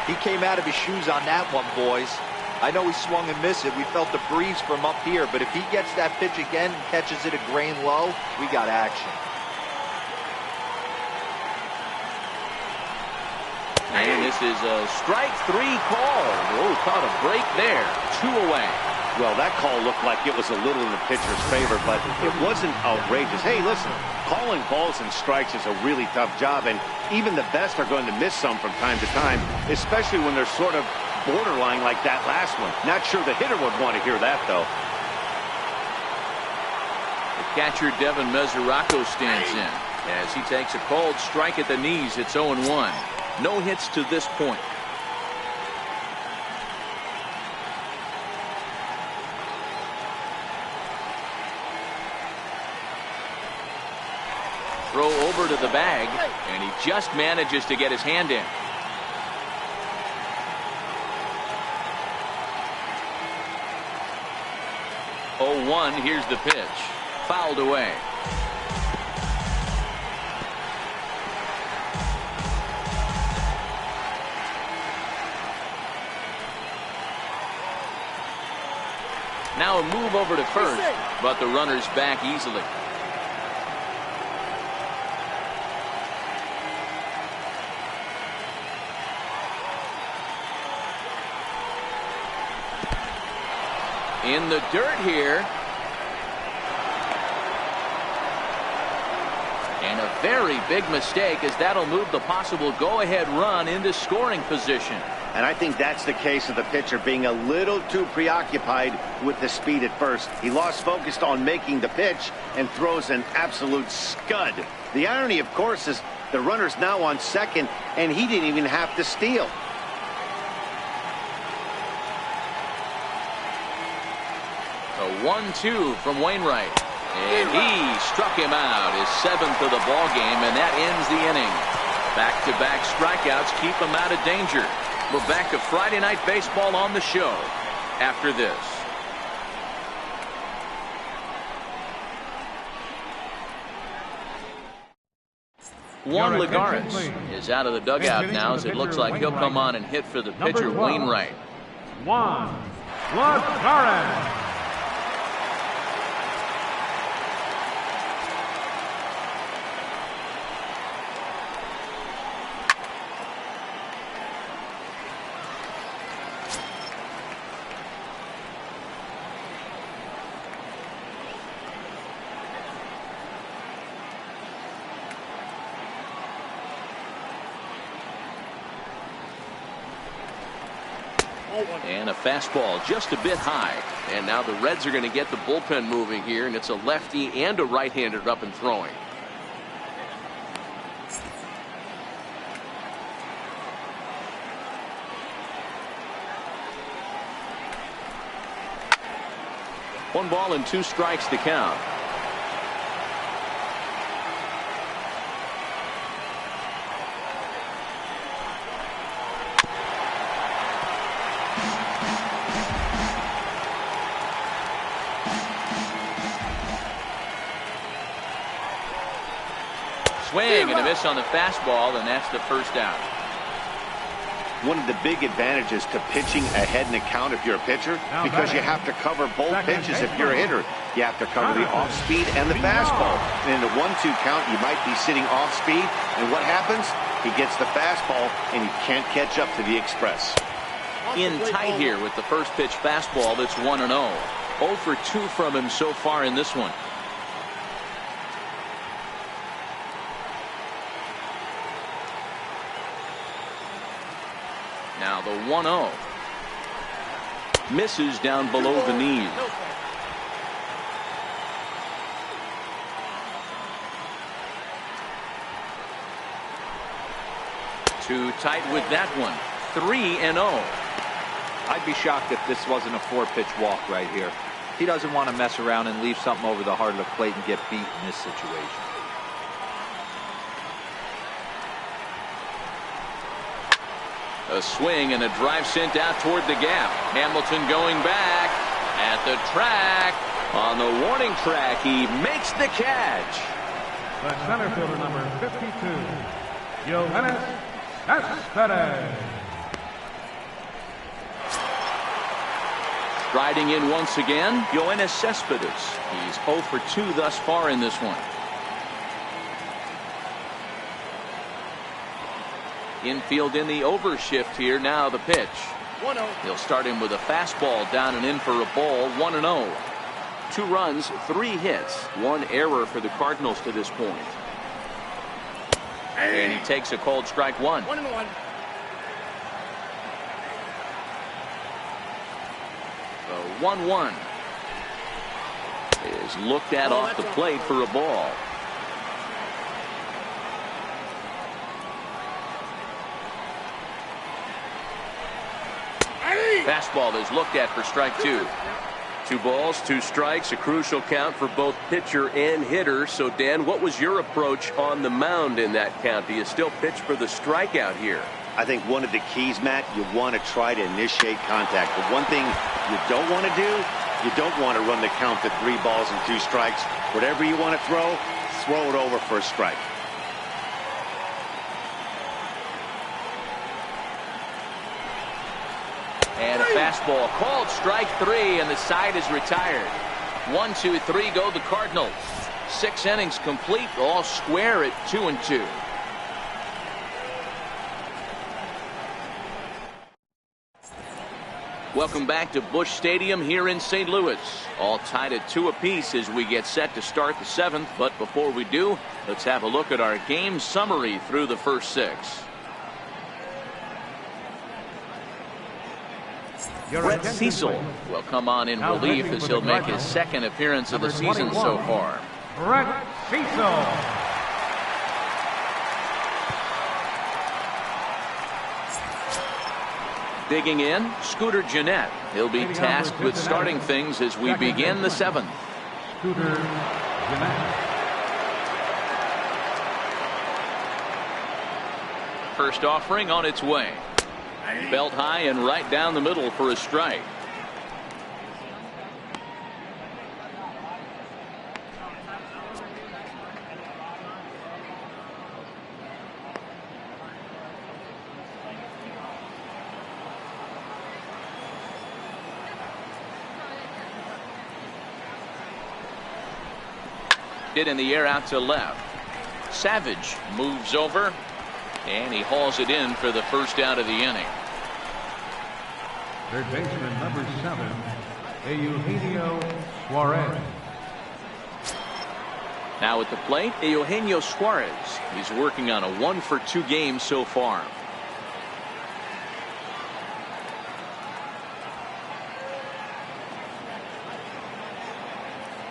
He came out of his shoes on that one, boys. I know he swung and missed it. We felt the breeze from up here, but if he gets that pitch again and catches it a grain low, we got action. And this is a strike 3 call. Oh, caught a break there. 2 away. Well, that call looked like it was a little in the pitcher's favor, but it wasn't outrageous. Hey, listen, calling balls and strikes is a really tough job, and even the best are going to miss some from time to time, especially when they're sort of borderline like that last one. Not sure the hitter would want to hear that, though. The catcher, Devin Mesoraco, stands in as he takes a called strike at the knees. It's 0-1. No hits to this point. Throw over to the bag, and he just manages to get his hand in. Oh, 1, here's the pitch. Fouled away. Now a move over to first, but the runner's back easily. In the dirt here. And a very big mistake, as that'll move the possible go-ahead run into scoring position. And I think that's the case of the pitcher being a little too preoccupied with the speed at first. He lost focus on making the pitch and throws an absolute scud. The irony, of course, is the runner's now on second, and he didn't even have to steal. A 1-2 from Wainwright. And he struck him out, his 7th of the ball game, and that ends the inning. Back-to-back strikeouts keep him out of danger. We're back to Friday Night Baseball on the show after this. Juan Lagares is out of the dugout now, as it looks like he'll come on and hit for the pitcher, Wainwright. Juan Lagares. And a fastball just a bit high. And now the Reds are going to get the bullpen moving here, and it's a lefty and a right-hander up and throwing. One ball and 2 strikes to count. Swing and a miss on the fastball, and that's the first out. One of the big advantages to pitching ahead in the count if you're a pitcher, because you have to cover both pitches if you're a hitter. You have to cover the off-speed and the fastball. And in a 1-2 count, you might be sitting off-speed, and what happens? He gets the fastball, and he can't catch up to the express. In tight here with the first pitch fastball. That's 1-0. 0 for 2 from him so far in this one. Now the 1-0 misses down below the knees. Too tight with that one. 3-0. I'd be shocked if this wasn't a 4-pitch walk right here. He doesn't want to mess around and leave something over the heart of the plate and get beat in this situation. A swing and a drive sent out toward the gap. Hamilton going back at the track. On the warning track, he makes the catch. The center fielder, number 52, Yoenis Cespedes. Striding in once again, Yoenis Cespedes. He's 0 for 2 thus far in this one. Infield in the overshift here. Now the pitch. 1-0. He'll start him with a fastball down and in for a ball. 1-0. 2 runs, 3 hits, 1 error for the Cardinals to this point. And he takes a called strike 1. 1-1. The 1-1 is looked at off the plate for a ball. Fastball is looked at for strike 2. 2 balls, 2 strikes, a crucial count for both pitcher and hitter. So, Dan, what was your approach on the mound in that count? Do you still pitch for the strikeout here? I think one of the keys, Matt, you want to try to initiate contact. The one thing you don't want to do, you don't want to run the count to 3 balls and 2 strikes. Whatever you want to throw it over for a strike. And a fastball called strike 3, and the side is retired. 1, 2, 3 go the Cardinals. 6 innings complete, all square at 2-2. Welcome back to Busch Stadium here in St. Louis. All tied at 2 apiece as we get set to start the 7th. But before we do, let's have a look at our game summary through the first 6. Brett Cecil will come on in relief as he'll make his 2nd appearance of the season so far. Brett Cecil. Digging in, Scooter Gennett. He'll be tasked with starting things as we begin the 7th. Scooter Gennett. First offering on its way. Belt high and right down the middle for a strike. Hit in the air out to left. Savage moves over, and he hauls it in for the first out of the inning. Third baseman, number 7, Eugenio Suarez. Now at the plate, Eugenio Suarez. He's working on a 1-for-2 game so far.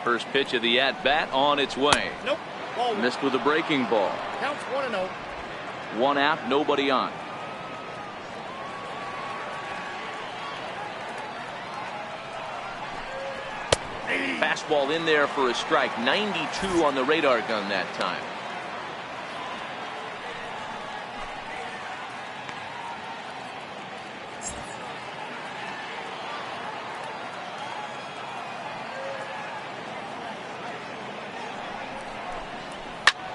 First pitch of the at-bat on its way. Nope. Ball one. Missed with a breaking ball. Counts 1-0. 1 out, nobody on. Fastball in there for a strike. 92 on the radar gun that time.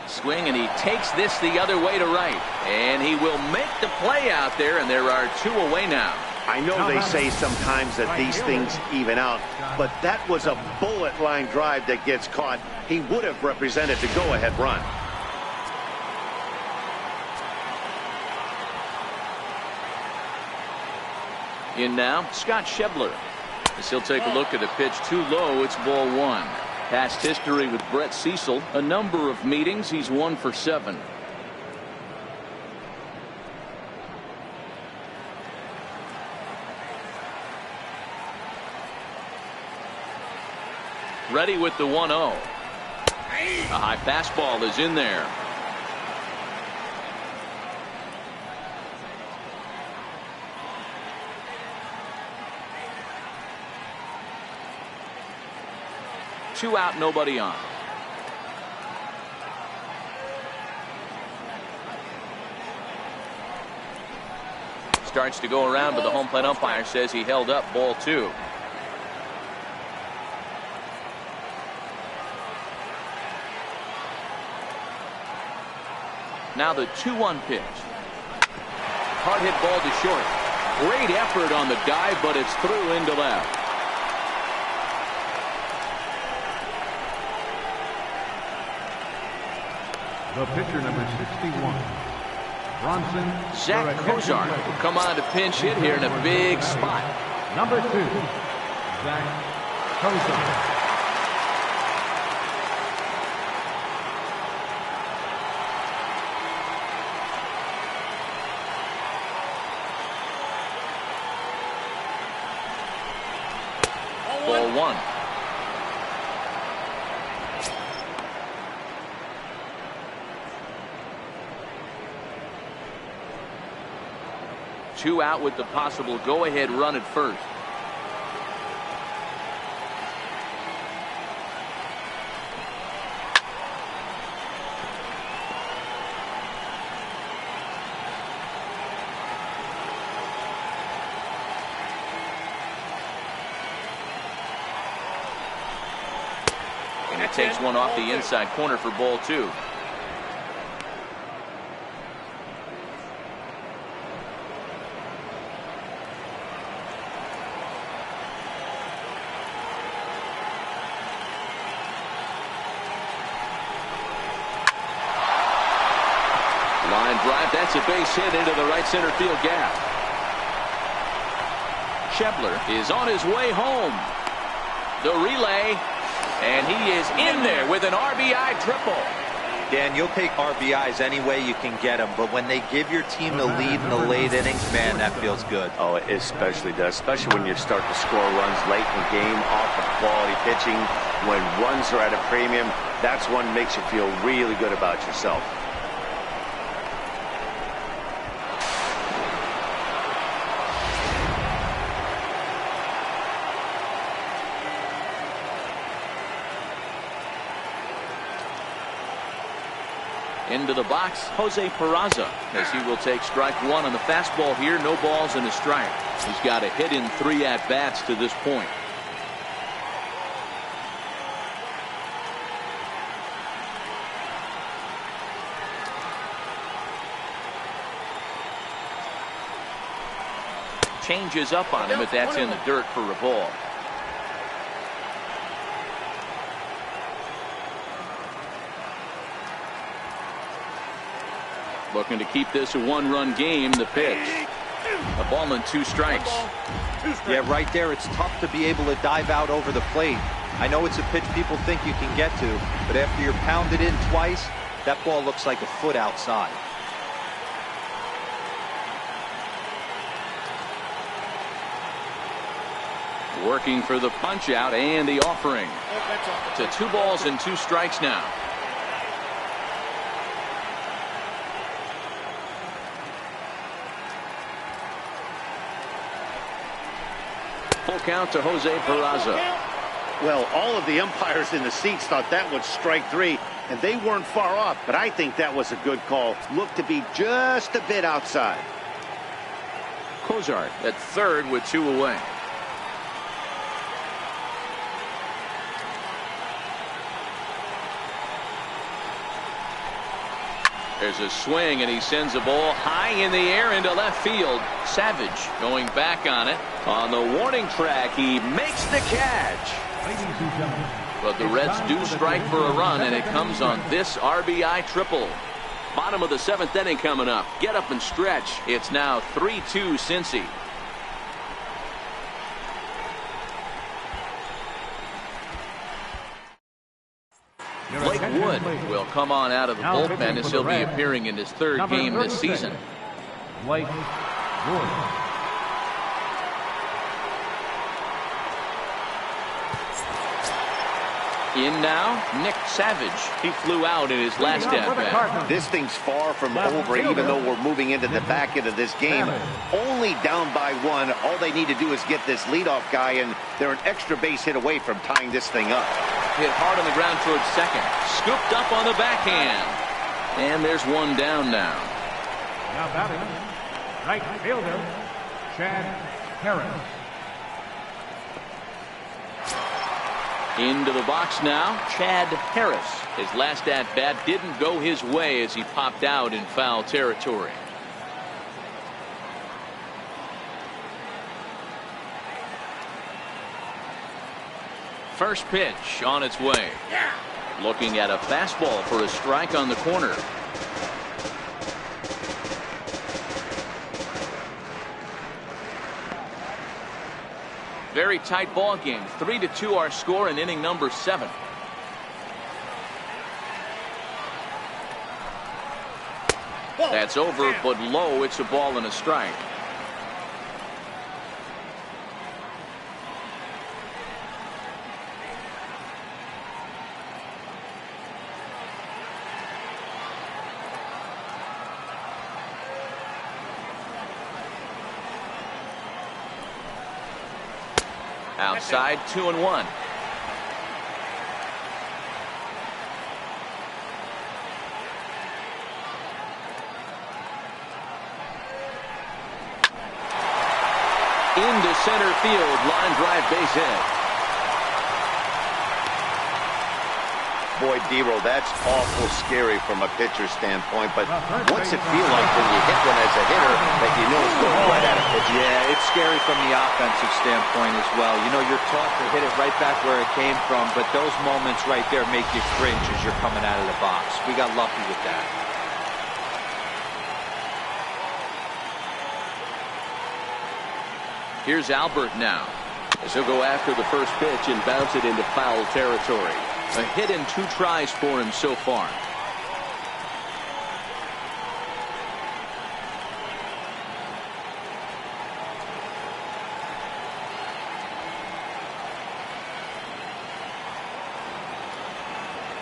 Swing, and he takes this the other way to right, and he will make the play out there, and there are 2 away now. I know they say sometimes that these things even out, but that was a bullet line drive that gets caught. He would have represented the go-ahead run. In now, Scott Schebler. As he'll take a look at a pitch too low, it's ball 1. Past history with Brett Cecil, a number of meetings, he's 1 for 7. Ready with the 1-0. A high fastball is in there. Two out, nobody on. Starts to go around, but the home plate umpire says he held up, ball 2. Now the 2-1 pitch. Hard hit ball to short. Great effort on the dive, but it's through into left. The pitcher, number 61, Bronson. Zach Kozar will come on to pinch hit here in a big spot. Number 2, Zach Kozar. Ball 1. Two out with the possible go-ahead run at first. And it takes one off the inside corner for ball 2. Line drive, that's a base hit into the right center field gap. Schebler is on his way home. The relay, and he is in there with an RBI triple. Dan, you'll take RBIs any way you can get them, but when they give your team the lead in the late innings, man, that feels good. Oh, it especially does, especially when you're starting to score runs late in the game off of quality pitching. When runs are at a premium, that's what makes you feel really good about yourself. Into the box, Jose Peraza, as he will take strike 1 on the fastball here. No balls and a strike. He's got a hit in 3 at-bats to this point. Changes up on him, but that's in the dirt for a ball. Looking to keep this a 1-run game. The pitch. A ball and 2 strikes. Yeah, right there. It's tough to be able to dive out over the plate. I know it's a pitch people think you can get to, but after you're pounded in twice, that ball looks like a foot outside. Working for the punch out and the offering. To 2 balls and 2 strikes now. Full count to Jose Peraza. Well, all of the umpires in the seats thought that was strike 3, and they weren't far off, but I think that was a good call. Looked to be just a bit outside. Cozart at third with 2 away. There's a swing, and he sends a ball high in the air into left field. Savage going back on it. On the warning track, he makes the catch. But the Reds do strike for a run, and it comes on this RBI triple. Bottom of the 7th inning coming up. Get up and stretch. It's now 3-2 Cincy. Blake Wood will come on out of the bullpen as he'll be appearing in his 3rd game this season. Blake Wood. In now, Nick Savage. He flew out in his last at-bat. This thing's far from over, even though we're moving into the back end of this game. Only down by 1. All they need to do is get this leadoff guy, and they're an extra base hit away from tying this thing up. Hit hard on the ground towards second. Scooped up on the backhand. And there's 1 down now. Now batting, right fielder, Chad Harris. Into the box now, Chad Harris. His last at-bat didn't go his way as he popped out in foul territory. First pitch on its way. Looking at a fastball for a strike on the corner. Very tight ball game. 3-2 our score in inning number 7. That's over, but low. It's a ball and a strike. Outside, 2-1. Into center field, line drive, base hit. Boy, D-Row, that's awful scary from a pitcher standpoint, but what's it feel like when you hit one as a hitter that you know it's going right at a pitcher? Yeah, it's scary from the offensive standpoint as well. You know, you're taught to hit it right back where it came from, but those moments right there make you cringe as you're coming out of the box. We got lucky with that. Here's Albert now, as he'll go after the first pitch and bounce it into foul territory. A hit in 2 tries for him so far.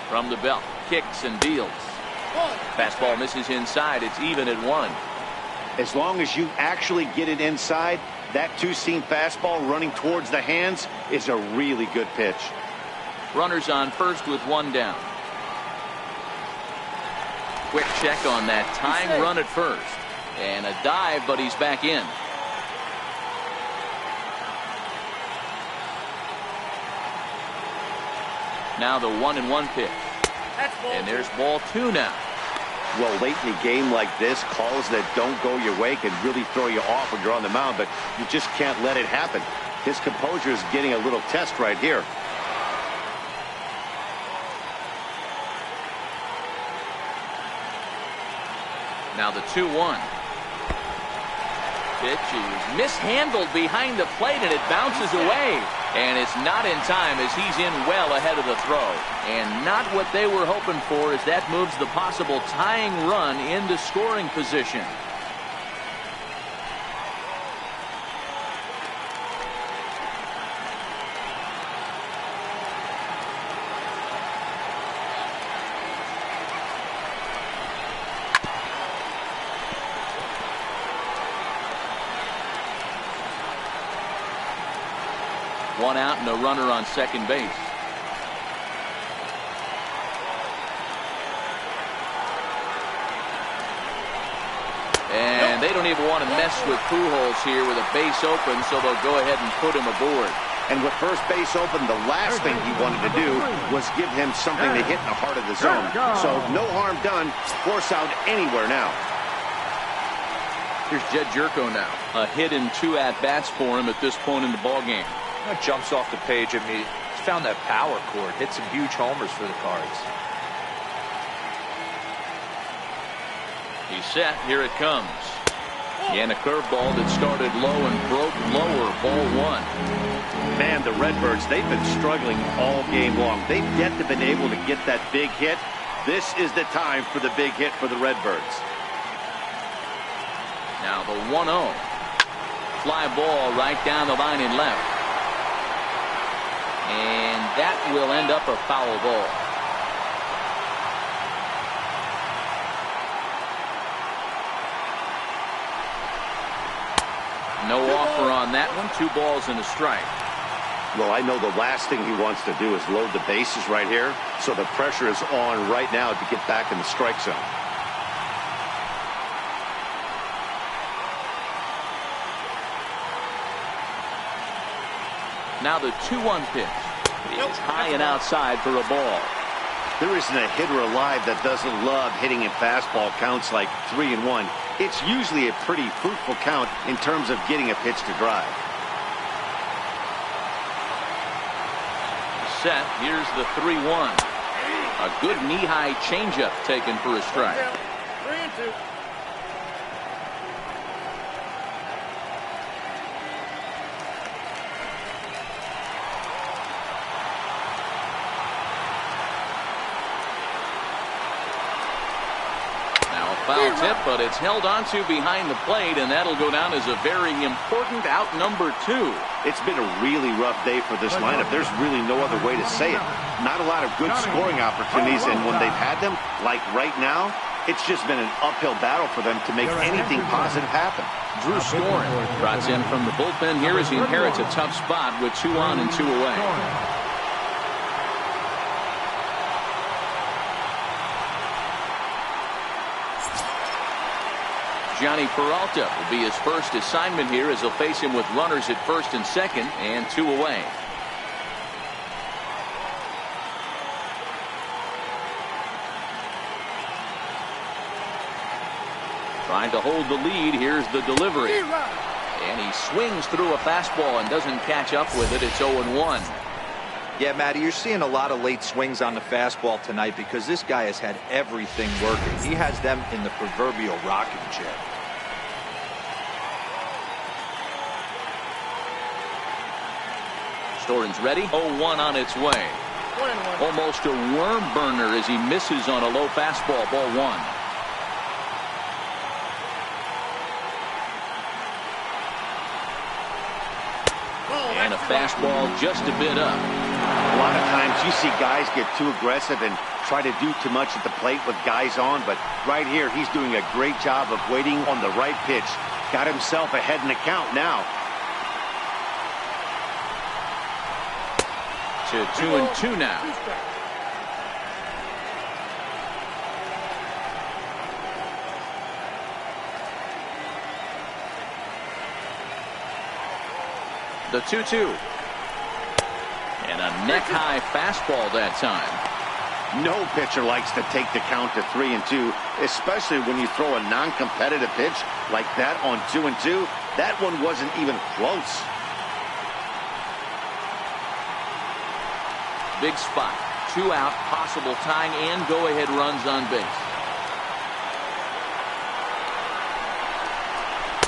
From the belt, kicks and deals. Fastball misses inside. It's even at 1. As long as you actually get it inside, that 2-seam fastball running towards the hands is a really good pitch. Runners on first with 1 down. Quick check on that tying run at first. And a dive, but he's back in. Now the 1-1 pitch. And there's ball 2 now. Well, late in a game like this, calls that don't go your way can really throw you off when you're on the mound, but you just can't let it happen. His composure is getting a little test right here. Now the 2-1. Pitch is mishandled behind the plate, and it bounces away. And it's not in time as he's in well ahead of the throw. And not what they were hoping for, as that moves the possible tying run into scoring position. One out and a runner on second base. And they don't even want to mess with Pujols here with a base open, so they'll go ahead and put him aboard. And with first base open, the last thing he wanted to do was give him something to hit in the heart of the zone. So no harm done. Force out anywhere now. Here's Jed Jerko now. A hit and 2 at-bats for him at this point in the ballgame. That jumps off the page at me. He's found that power chord. Hit some huge homers for the Cards. He's set. Here it comes. And a curveball that started low and broke lower. Ball 1. Man, the Redbirds, they've been struggling all game long. They've yet to been able to get that big hit. This is the time for the big hit for the Redbirds. Now the 1-0. Fly ball right down the line and left. And that will end up a foul ball. No offer on that one. 2 balls and a strike. Well, I know the last thing he wants to do is load the bases right here. So the pressure is on right now to get back in the strike zone. Now the 2-1 pitch. It's high and outside for a ball. There isn't a hitter alive that doesn't love hitting in fastball counts like 3-1. It's usually a pretty fruitful count in terms of getting a pitch to drive. Set. Here's the 3-1. A good knee-high changeup taken for a strike. 3-2. Foul tip, but it's held onto behind the plate, and that'll go down as a very important out number 2. It's been a really rough day for this lineup. There's really no other way to say it. Not a lot of good scoring opportunities, and when they've had them, like right now, it's just been an uphill battle for them to make anything positive happen. Drew Scoring brought in from the bullpen here as he inherits a tough spot with 2 on and 2 away. Johnny Peralta will be his first assignment here as he'll face him with runners at first and second and 2 away. Trying to hold the lead. Here's the delivery. And he swings through a fastball and doesn't catch up with it. It's 0-1. Yeah, Matty, you're seeing a lot of late swings on the fastball tonight because this guy has had everything working. He has them in the proverbial rocking chair. Storen's ready. 0-1 on its way. Almost a worm burner as he misses on a low fastball. Ball 1. And a fastball just a bit up. A lot of times you see guys get too aggressive and try to do too much at the plate with guys on, but right here he's doing a great job of waiting on the right pitch. Got himself ahead in the count now. To 2-2 now. The 2-2. And a neck-high fastball that time. No pitcher likes to take the count to 3-2, especially when you throw a non-competitive pitch like that on 2-2. That one wasn't even close. Big spot. 2 out, possible tying and go-ahead runs on base.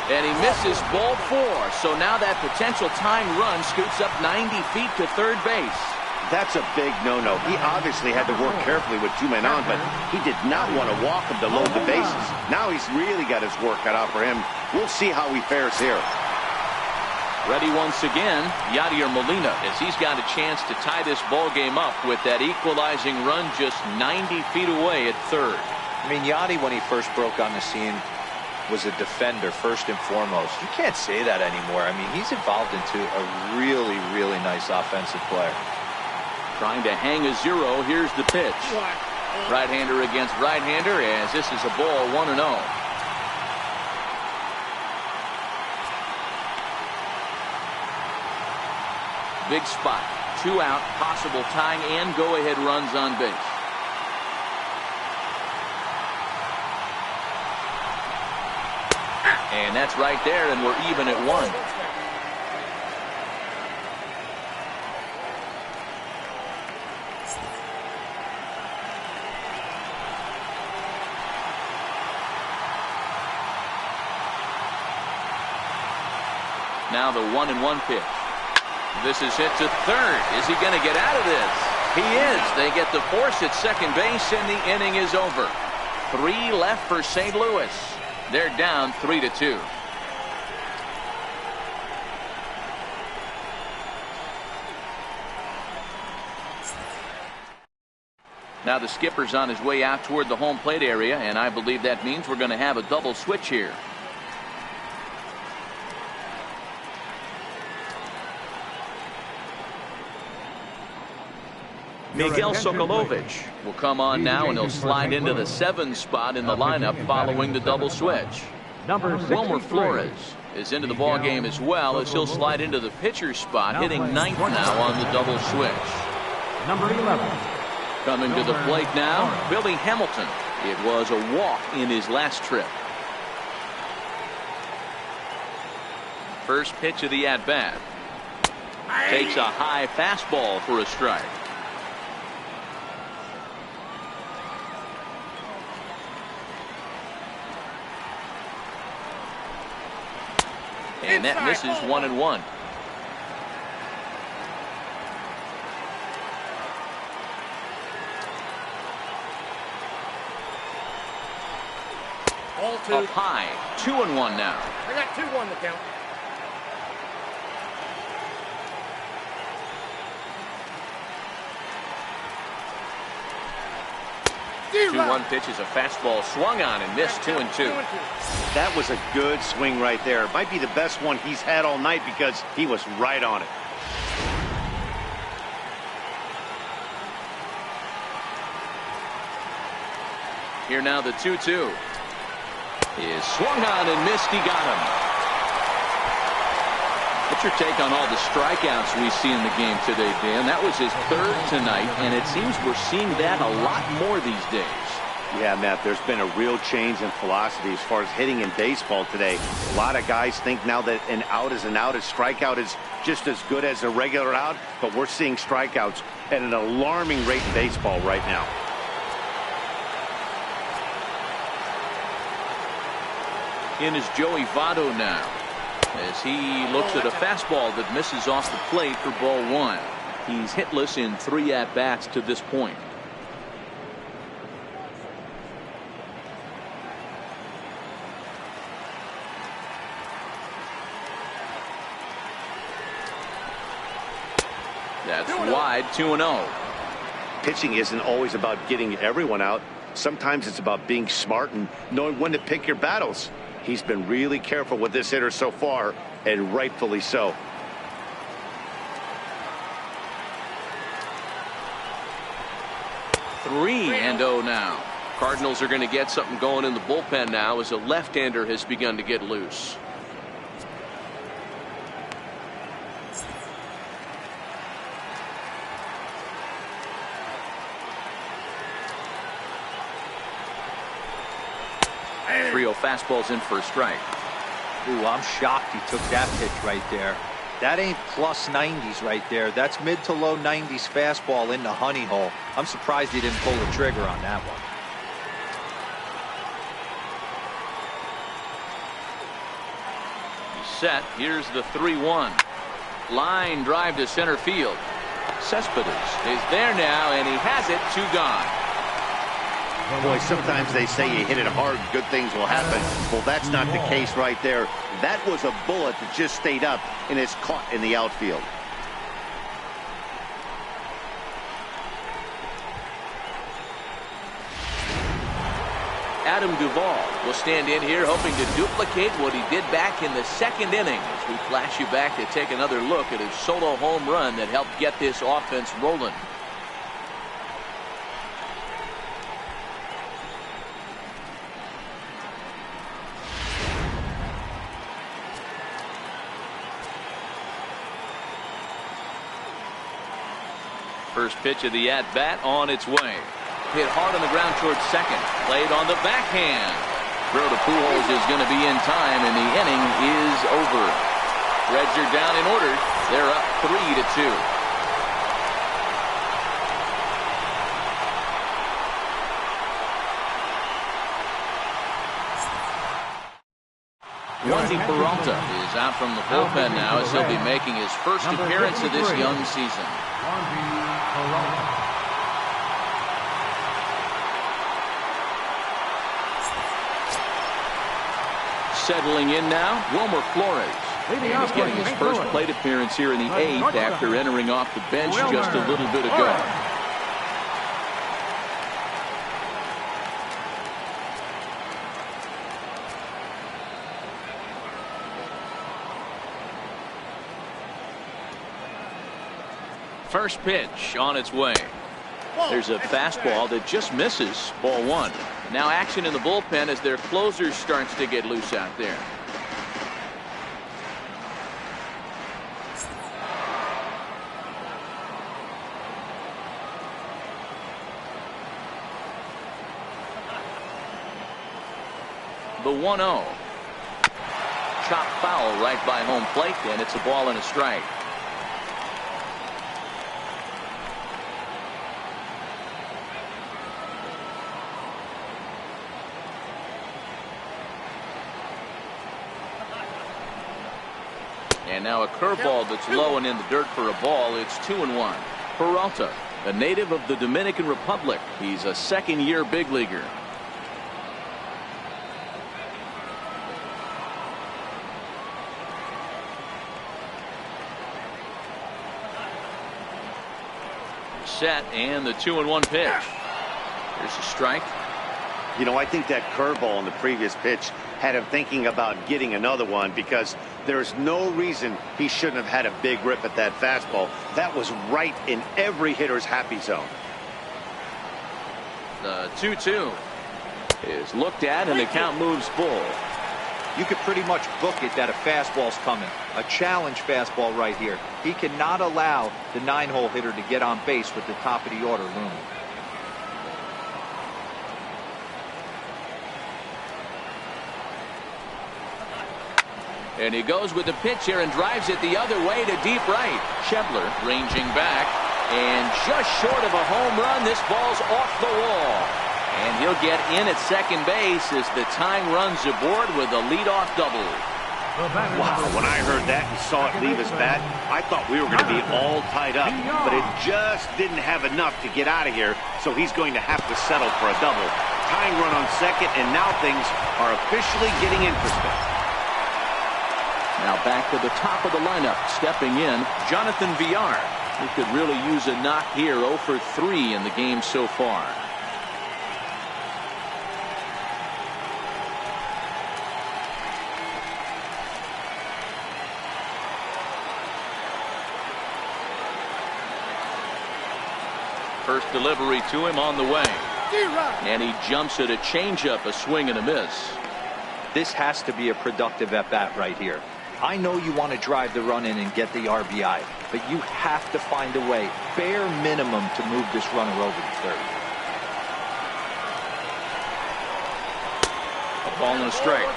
And he misses ball 4. So now that potential tying run scoots up 90 feet to third base. That's a big no-no. He obviously had to work carefully with 2 men on, but he did not want to walk him to load the bases. Now he's really got his work cut out for him. We'll see how he fares here. Ready once again, Yadier Molina, as he's got a chance to tie this ball game up with that equalizing run just 90 feet away at third. I mean, Yadi, when he first broke on the scene, was a defender first and foremost. You can't say that anymore. I mean, he's evolved into a really, really nice offensive player. Trying to hang a 0. Here's the pitch. Right-hander against right-hander, as this is a ball 1-0. Big spot. 2 out, possible tying and go-ahead runs on base. And that's right there, and we're even at 1. Now the 1-1 pitch. This is hit to third. Is he going to get out of this? He is. They get the force at second base, and the inning is over. 3 left for St. Louis. They're down 3-2. Now the skipper's on his way out toward the home plate area, and I believe that means we're going to have a double switch here. Miguel Sokolovich will come on now, and he'll slide into the 7 spot in the lineup following the double switch. Wilmer Flores is into the ball game as well, as he'll slide into the pitcher spot, hitting 9th now on the double switch. Number 11. Coming to the plate now, Billy Hamilton. It was a walk in his last trip. First pitch of the at-bat. Takes a high fastball for a strike. And that misses 1-1. Ball 2. Up high, 2-1 now. I got 2-1 to count. The 2-1 pitch is a fastball swung on and missed. 2-2. That was a good swing right there. Might be the best one he's had all night because he was right on it. Here now the 2-2 is swung on and missed. He got him. What's your take on all the strikeouts we see in the game today, Dan? That was his 3rd tonight, and it seems we're seeing that a lot more these days. Yeah, Matt, there's been a real change in philosophy as far as hitting in baseball today. A lot of guys think now that an out is an out, a strikeout is just as good as a regular out, but we're seeing strikeouts at an alarming rate in baseball right now. In is Joey Votto now, as he looks at a fastball that misses off the plate for ball 1. He's hitless in 3 at-bats to this point. That's wide, 2-0. Pitching isn't always about getting everyone out. Sometimes it's about being smart and knowing when to pick your battles. He's been really careful with this hitter so far, and rightfully so. Three and 0 now. Cardinals are going to get something going in the bullpen now, as a left-hander has begun to get loose. Trio fastballs in for a strike. Ooh, I'm shocked he took that pitch right there. That ain't plus 90s right there. That's mid to low 90s fastball in the honey hole. I'm surprised he didn't pull the trigger on that one. He's set. Here's the 3-1. Line drive to center field. Cespedes is there now, and he has it. 2 gone. Boy, sometimes they say you hit it hard, good things will happen. Well, that's not the case right there. That was a bullet that just stayed up and is caught in the outfield. Adam Duvall will stand in here hoping to duplicate what he did back in the second inning as we flash you back to take another look at his solo home run that helped get this offense rolling. First pitch of the at-bat on its way. Hit hard on the ground towards second. Played on the backhand. Throw to Pujols is going to be in time, and the inning is over. Reds are down in order. They're up 3-2. Wandy Peralta is out from the bullpen now as he'll be making his first appearance of this young season. Settling in now, Wilmer Flores. He's getting his first plate appearance here in the 8th after entering off the bench just a little bit ago. First pitch on its way. There's a fastball that just misses. Ball 1. Now action in the bullpen as their closer starts to get loose out there. The 1-0. Chop foul right by home plate, and it's a ball and a strike. And now a curveball that's low and in the dirt for a ball. It's 2-1. Peralta, a native of the Dominican Republic. He's a second-year big leaguer. Set, and the 2-1 pitch. Here's a strike. You know, I think that curveball in the previous pitch had him thinking about getting another one, because there's no reason he shouldn't have had a big rip at that fastball. That was right in every hitter's happy zone. The 2-2 is looked at, and the count moves full. You could pretty much book it that a fastball's coming. A challenge fastball right here. He cannot allow the 9-hole hitter to get on base with the top of the order looming. And he goes with the pitch here and drives it the other way to deep right. Schebler ranging back, and just short of a home run. This ball's off the wall. And he'll get in at second base as the tying runs aboard with a leadoff double. Wow, when I heard that and saw it leave his bat, I thought we were going to be all tied up, but it just didn't have enough to get out of here, so he's going to have to settle for a double. Tying run on second, and now things are officially getting interesting. Now back to the top of the lineup, stepping in, Jonathan Villar, who could really use a knock here. 0 for 3 in the game so far. First delivery to him on the way. And he jumps at a changeup, a swing and a miss. This has to be a productive at-bat right here. I know you want to drive the run in and get the RBI, but you have to find a way, bare minimum, to move this runner over to third. A ball and a strike.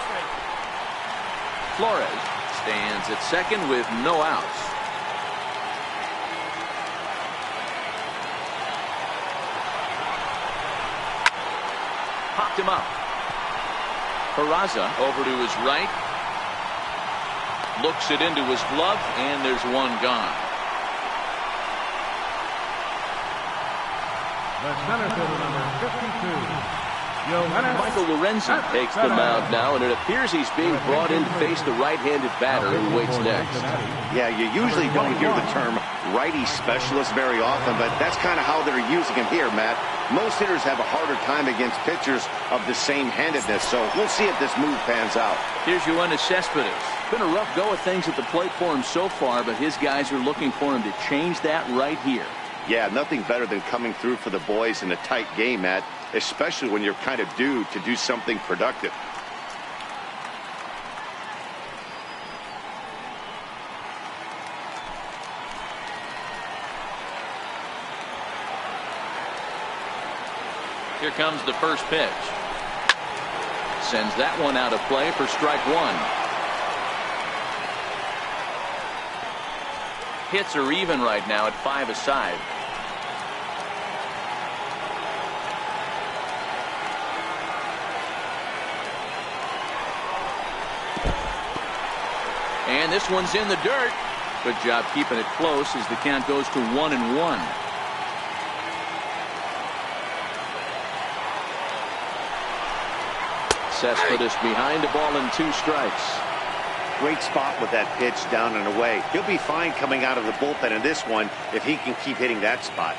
Flores stands at second with no outs. Popped him up. Peraza over to his right. Looks it into his glove, and there's one gone. The center fielder, number 52. Michael Lorenzen takes the mound now, and it appears he's being brought in to face the right-handed batter who waits next. Yeah, you usually don't hear the term righty specialist very often, but that's kind of how they're using him here, Matt. Most hitters have a harder time against pitchers of the same handedness, so we'll see if this move pans out. Here's Yoenis Cespedes. Been a rough go of things at the plate for him so far, but his guys are looking for him to change that right here. Yeah, nothing better than coming through for the boys in a tight game, Matt, especially when you're kind of due to do something productive. Here comes the first pitch. Sends that one out of play for strike one. Hits are even right now at 5 aside. And this one's in the dirt. Good job keeping it close as the count goes to 1-1. Cespedes behind the ball and 2 strikes. Great spot with that pitch down and away. He'll be fine coming out of the bullpen in this one if he can keep hitting that spot.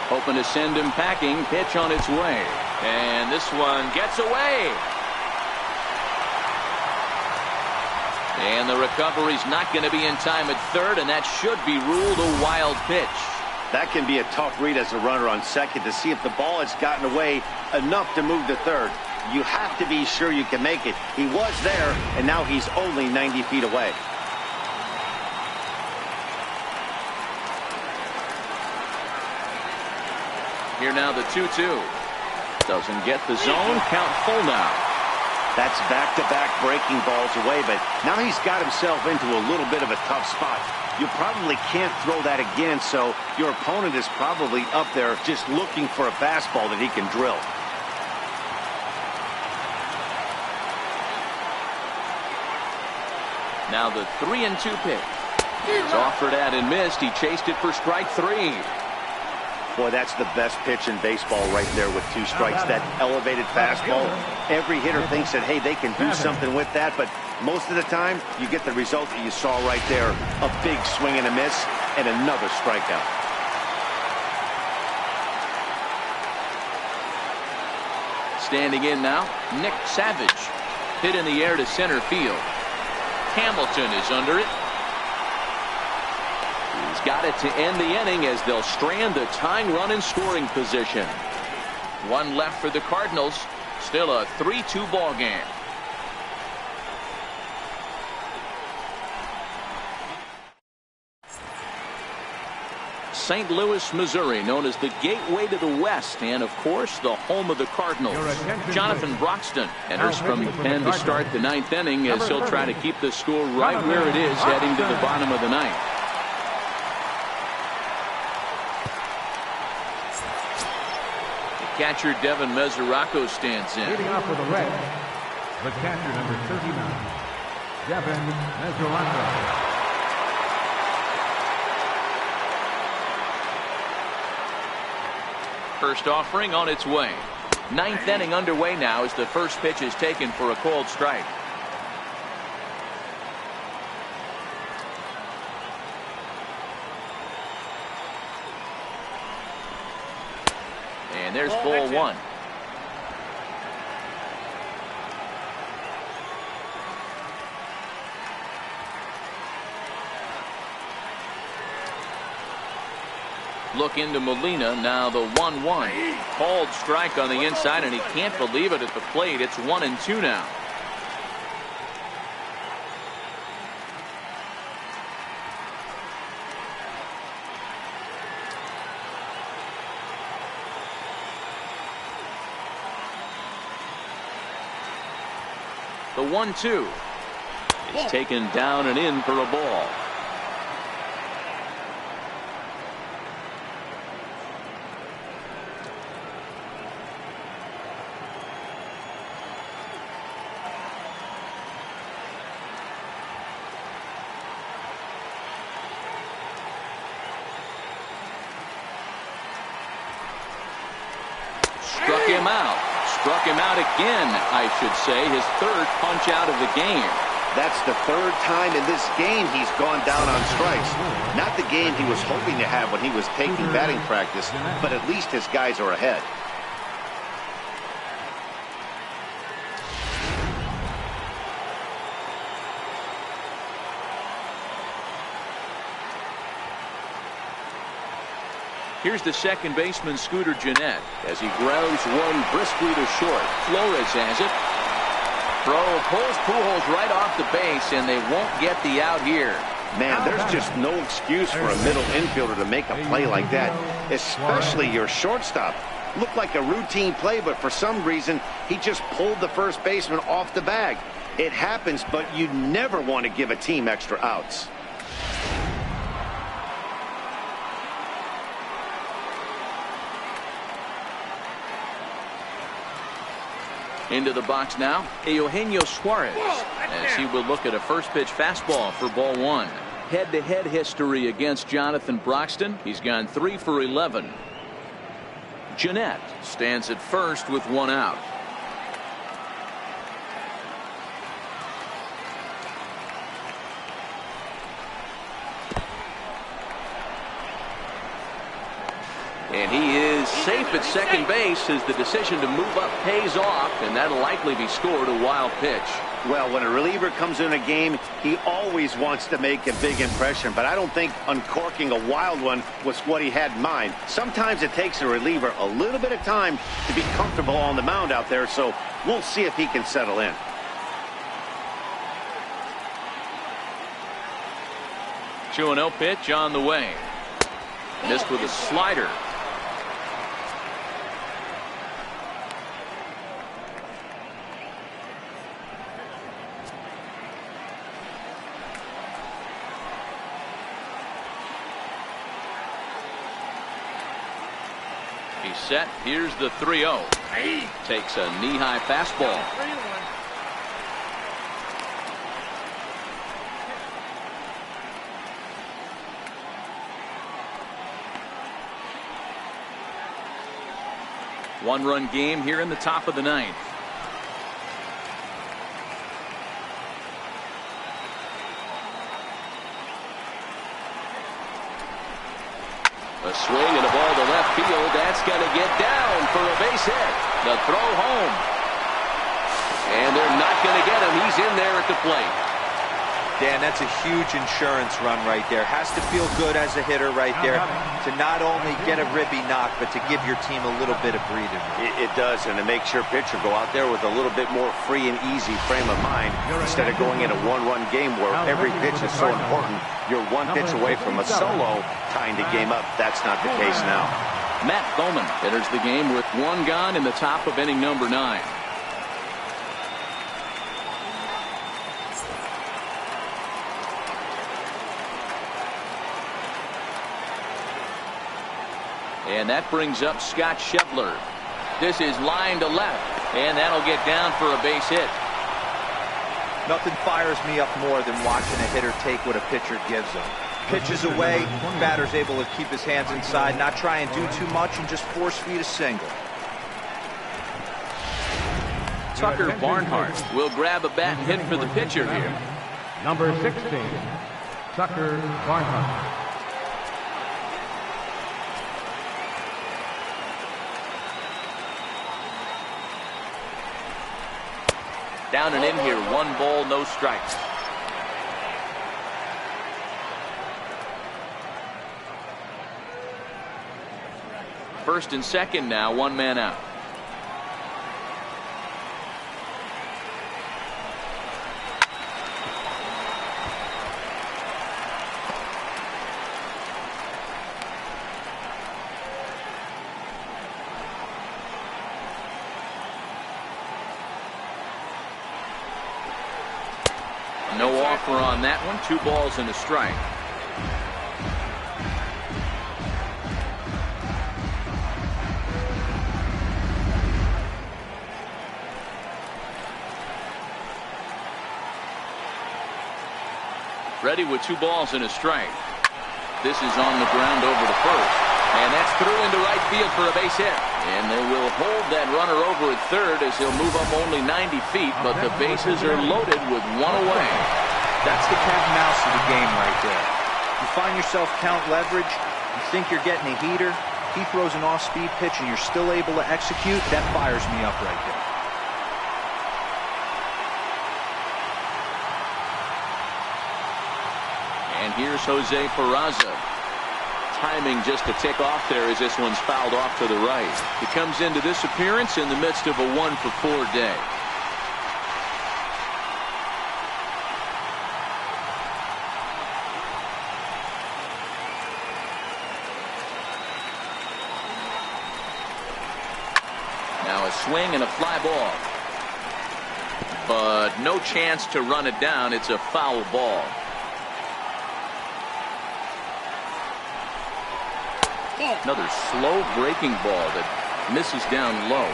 Hoping to send him packing. Pitch on its way. And this one gets away. And the recovery's not going to be in time at third, and that should be ruled a wild pitch. That can be a tough read as a runner on second to see if the ball has gotten away enough to move to third. You have to be sure you can make it. He was there, and now he's only 90 feet away. Here now the 2-2. Doesn't get the zone. Count full now. That's back-to-back breaking balls away, but now he's got himself into a little bit of a tough spot. You probably can't throw that again, so your opponent is probably up there just looking for a fastball that he can drill. Now the 3-2 pitch. It's offered at and missed. He chased it for strike 3. Boy, that's the best pitch in baseball right there with 2 strikes. That elevated fastball. Every hitter thinks that, hey, they can do something with that, but most of the time, you get the result that you saw right there. A big swing and a miss, and another strikeout. Standing in now, Nick Savage. Hit in the air to center field. Hamilton is under it. He's got it to end the inning as they'll strand the tying run in scoring position. 1 left for the Cardinals. Still a 3-2 ball game. St. Louis, Missouri, known as the gateway to the West, and of course the home of the Cardinals. Jonathan Broxton enters from the pen to start the 9th inning as he'll try to keep the score right where it is heading to the bottom of the 9th. The catcher Devin Mesoraco stands in. Leading off for the Reds, the catcher number 39, Devin Mesoraco. First offering on its way. 9th inning underway now as the first pitch is taken for a called strike. And there's ball 1. Look into Molina. Now the 1-1. Called strike on the inside, and he can't believe it at the plate. It's 1-2 now. The 1-2 is taken down and in for a ball. him out. Struck him out again, I should say. His third punch out of the game. That's the third time in this game he's gone down on strikes. Not the game he was hoping to have when he was taking batting practice, but at least his guys are ahead. Here's the second baseman, Scooter Gennett, as he grounds one briskly to short. Flores has it. Throw pulls Pujols right off the base, and they won't get the out here. Man, there's just no excuse for a middle infielder to make a play like that, especially your shortstop. Looked like a routine play, but for some reason, he just pulled the first baseman off the bag. It happens, but you never want to give a team extra outs. Into the box now, Eugenio Suarez, as he will look at a first pitch fastball for ball one. Head-to-head history against Jonathan Broxton. He's gone 3 for 11. Gennett stands at first with one out. And he is safe at second base as the decision to move up pays off, and that'll likely be scored a wild pitch. Well, when a reliever comes in a game, he always wants to make a big impression, but I don't think uncorking a wild one was what he had in mind. Sometimes it takes a reliever a little bit of time to be comfortable on the mound out there, so we'll see if he can settle in. Two and 0 pitch on the way. Missed with a slider. He's set. Here's the 3-0. Takes a knee-high fastball. 1-run game here in the top of the ninth. A swing and a ball to left field. That's going to get down for a base hit. The throw home. And they're not going to get him. He's in there at the plate. Dan, that's a huge insurance run right there. Has to feel good as a hitter right there to not only get a ribby knock, but to give your team a little bit of breathing room. It does, and it makes your pitcher go out there with a little bit more free and easy frame of mind instead of going in a one-run game where every pitch is so important. You're one pitch away from a solo tying the game up. That's not the case now. Matt Bowman enters the game with one gone in the top of inning number 9. And that brings up Scott Schebler. This is line to left, and that'll get down for a base hit. Nothing fires me up more than watching a hitter take what a pitcher gives him. Pitches away, batter's able to keep his hands inside, not try and do too much, and just force feed a single. Tucker Barnhart will grab a bat and hit for the pitcher here. Number 16, Tucker Barnhart. Down and in here, 1 ball, no strikes. First and second now, 1 man out. No offer on that one. 2 balls and a strike. Ready with 2 balls and a strike. This is on the ground over to first. And that's through into right field for a base hit. And they will hold that runner over at third as he'll move up only 90 feet, but the bases are loaded with one away. That's the cat and mouse of the game right there. You find yourself count leverage, you think you're getting a heater, he throws an off-speed pitch and you're still able to execute, that fires me up right there. And here's Jose Peraza. Timing just a tick off there as this one's fouled off to the right. He comes into this appearance in the midst of a 1-for-4 day. Now a swing and a fly ball. But no chance to run it down. It's a foul ball. Another slow breaking ball that misses down low.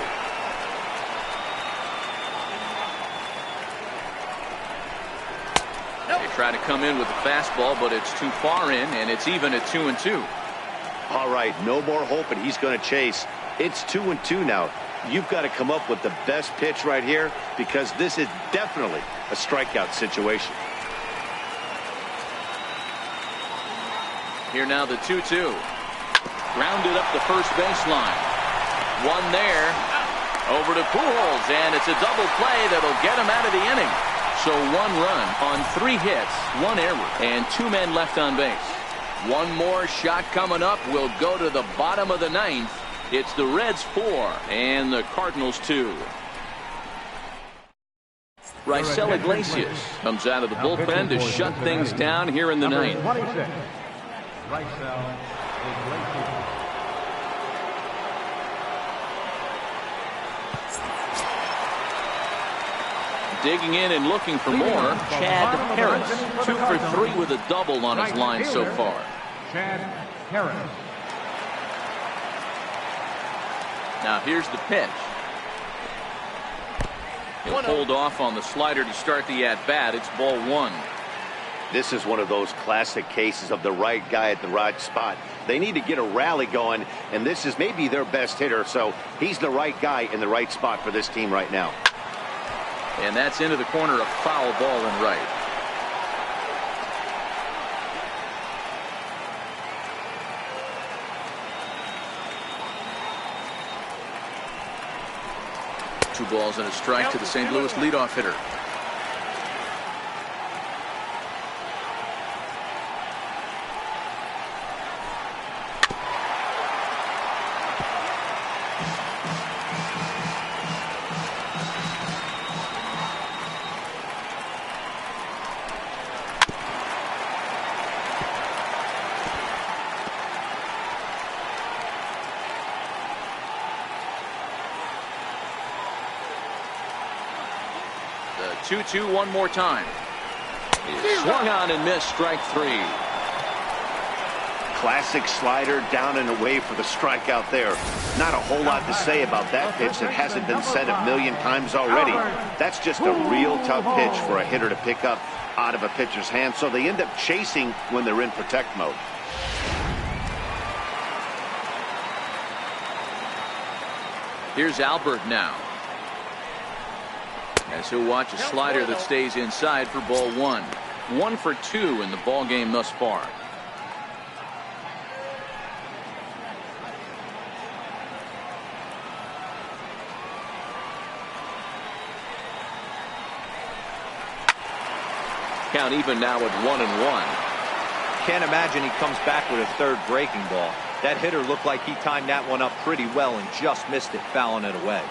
They try to come in with the fastball, but it's too far in, and it's even at 2-2. All right, no more hope, and he's going to chase. It's 2-2 now. You've got to come up with the best pitch right here because this is definitely a strikeout situation. Here now the 2-2. Grounded up the first baseline. One there. Over to Pujols, and it's a double play that'll get him out of the inning. So 1 run on 3 hits, 1 error, and 2 men left on base. One more shot coming up will go to the bottom of the 9th. It's the Reds 4 and the Cardinals 2. Raisel Iglesias comes out of the bullpen to shut things down here in the 9th. 26. Raisel Iglesias. Digging in and looking for more, Chad Harris. 2 for 3 with a double on his line so far. Chad Harris. Now here's the pitch. He'll hold off on the slider to start the at-bat. It's ball 1. This is one of those classic cases of the right guy at the right spot. They need to get a rally going, and this is maybe their best hitter, so he's the right guy in the right spot for this team right now. And that's into the corner, a foul ball and right. Two balls and a strike to the St. Louis leadoff hitter. The 2-2 one more time. He swung on and missed, strike 3. Classic slider down and away for the strikeout there. Not a whole lot to say about that pitch that hasn't been said a million times already. That's just a real tough pitch for a hitter to pick up out of a pitcher's hand, so they end up chasing when they're in protect mode. Here's Albert now, as he'll watch a slider that stays inside for ball 1. 1 for 2 in the ball game thus far. Count even now at 1-1. Can't imagine he comes back with a third breaking ball. That hitter looked like he timed that one up pretty well and just missed it, fouling it away.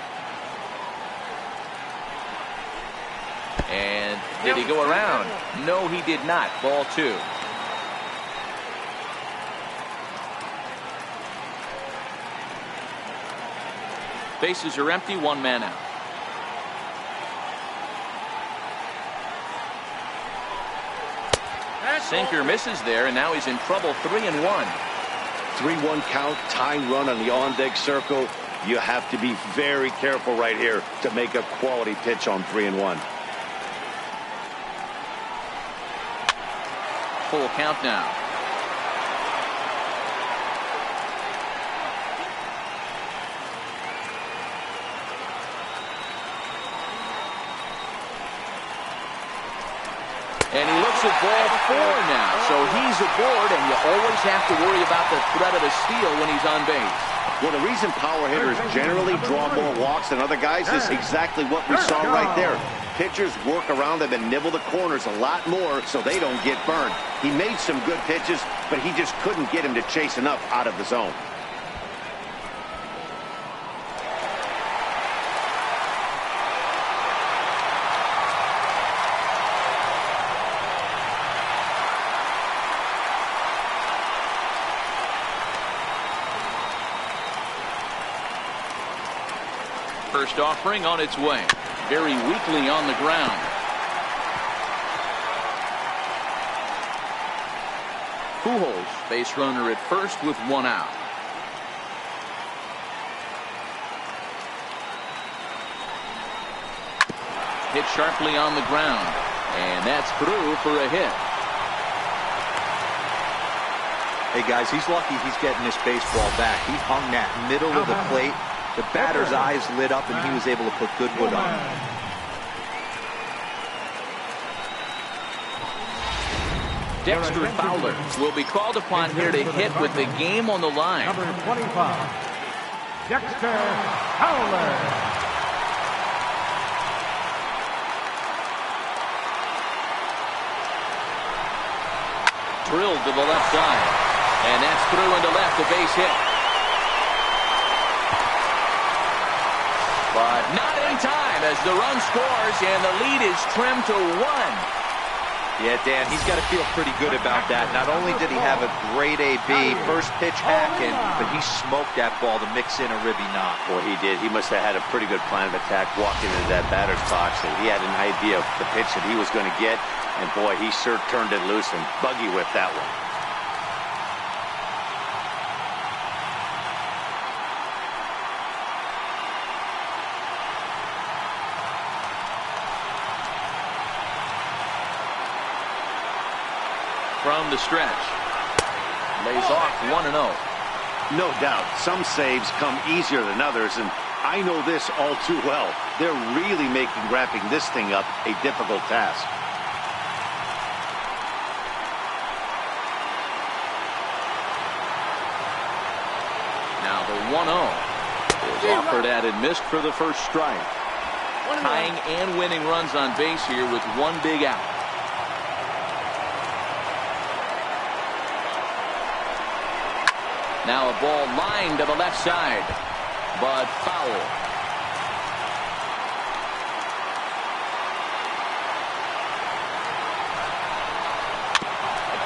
And did he go around? No, he did not. Ball 2. Bases are empty, 1 man out. Sinker misses there, and now he's in trouble. 3-1. 3-1 count, tying run on the on-deck circle. You have to be very careful right here to make a quality pitch on 3-1. Full count now. And he looks at ball 4 now. So he's aboard, and you always have to worry about the threat of a steal when he's on base. Well, the reason power hitters generally draw more walks than other guys is exactly what we saw right there. Pitchers work around them and nibble the corners a lot more so they don't get burned. He made some good pitches, but he just couldn't get him to chase enough out of the zone. First offering on its way. Very weakly on the ground. Pujols, base runner at first with 1 out. Hit sharply on the ground, and that's through for a hit. Hey guys, he's lucky he's getting this baseball back. He hung that middle of the plate. The batter's eyes lit up, and he was able to put good wood on it. Dexter Fowler will be called upon here to hit with the game on the line. Number 25, Dexter Fowler. Drilled to the left side, and that's through into left, a base hit. But not in time as the run scores and the lead is trimmed to 1. Yeah, Dan, he's got to feel pretty good about that. Not only did he have a great AB, first pitch hacking, but he smoked that ball to mix in a ribby knock. Boy, he did. He must have had a pretty good plan of attack walking into that batter's box. And he had an idea of the pitch that he was going to get. And boy, he sure turned it loose and buggy whipped that one. From the stretch. Lays off 1-0. No doubt, some saves come easier than others, and I know this all too well. They're really making wrapping this thing up a difficult task. Now the 1-0 is offered at and missed for the first strike. Tying and winning runs on base here with 1 big out. Now a ball lined to the left side, but foul.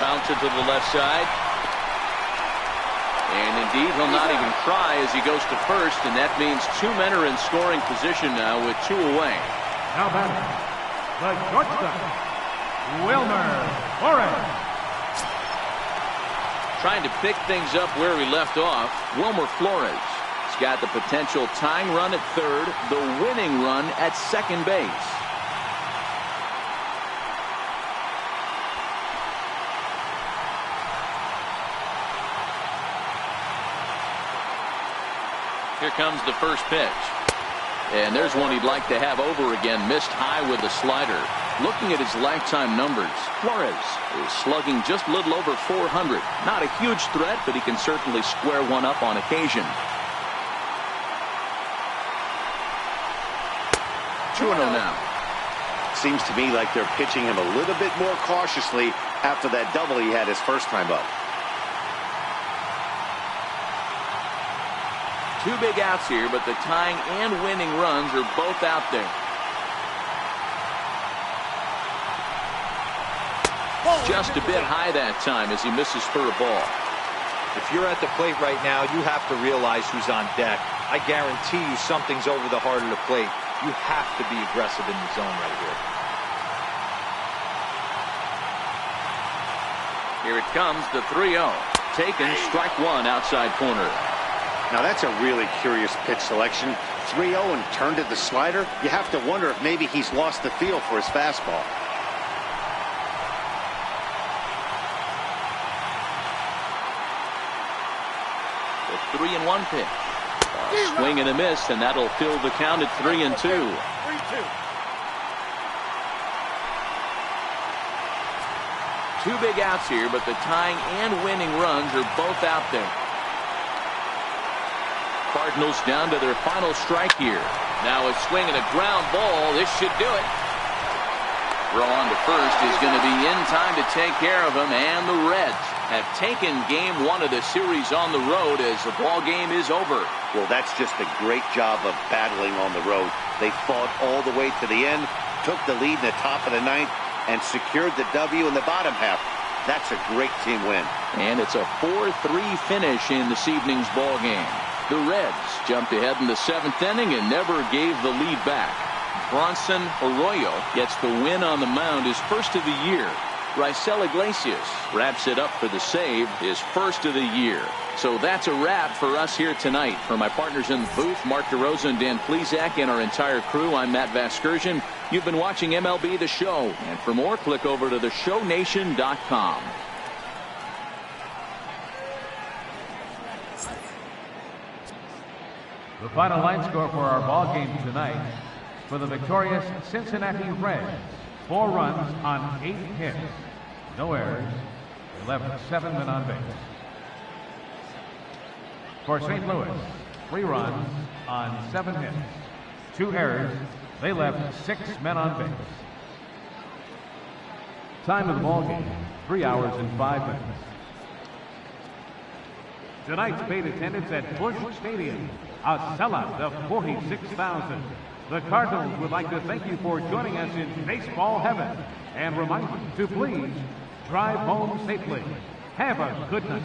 Bounce it to the left side. And indeed, he'll not even try as he goes to first, and that means 2 men are in scoring position now with 2 away. Now batter, the shortstop, Wilmer Flores. Trying to pick things up where he left off, Wilmer Flores. He's got the potential tying run at third, the winning run at second base. Here comes the first pitch. And there's one he'd like to have over again. Missed high with the slider. Looking at his lifetime numbers, Flores is slugging just a little over 400. Not a huge threat, but he can certainly square one up on occasion. 2-0 now. Seems to me like they're pitching him a little bit more cautiously after that double he had his first time up. 2 big outs here, but the tying and winning runs are both out there. Just a bit high that time as he misses for a ball. If you're at the plate right now, you have to realize who's on deck. I guarantee you something's over the heart of the plate. You have to be aggressive in the zone right here. Here it comes, the 3-0. Taken, strike 1 outside corner. Now that's a really curious pitch selection. 3-0 and turned to the slider. You have to wonder if maybe he's lost the feel for his fastball. The 3-1 pitch. A swing and a miss, and that'll fill the count at 3-2. 2 big outs here, but the tying and winning runs are both out there. Cardinals down to their final strike here. Now a swing and a ground ball. This should do it. Throw on to first is going to be in time to take care of him, and the Reds have taken game 1 of the series on the road as the ball game is over. Well, that's just a great job of battling on the road. They fought all the way to the end, took the lead in the top of the 9th, and secured the W in the bottom half. That's a great team win. And it's a 4-3 finish in this evening's ball game. The Reds jumped ahead in the 7th inning and never gave the lead back. Bronson Arroyo gets the win on the mound, his first of the year. Raisel Iglesias wraps it up for the save, his first of the year. So that's a wrap for us here tonight. For my partners in the booth, Mark DeRosa and Dan Plesac, and our entire crew, I'm Matt Vasgersian. You've been watching MLB The Show. And for more, click over to theshownation.com. The final line score for our ball game tonight: for the victorious Cincinnati Reds, 4 runs on 8 hits, no errors. They left 7 men on base. For St. Louis, 3 runs on 7 hits, 2 errors. They left 6 men on base. Time of the ball game: 3 hours and 5 minutes. Tonight's paid attendance at Busch Stadium, a sellout of 46,000. The Cardinals would like to thank you for joining us in baseball heaven and remind you to please drive home safely. Have a good night.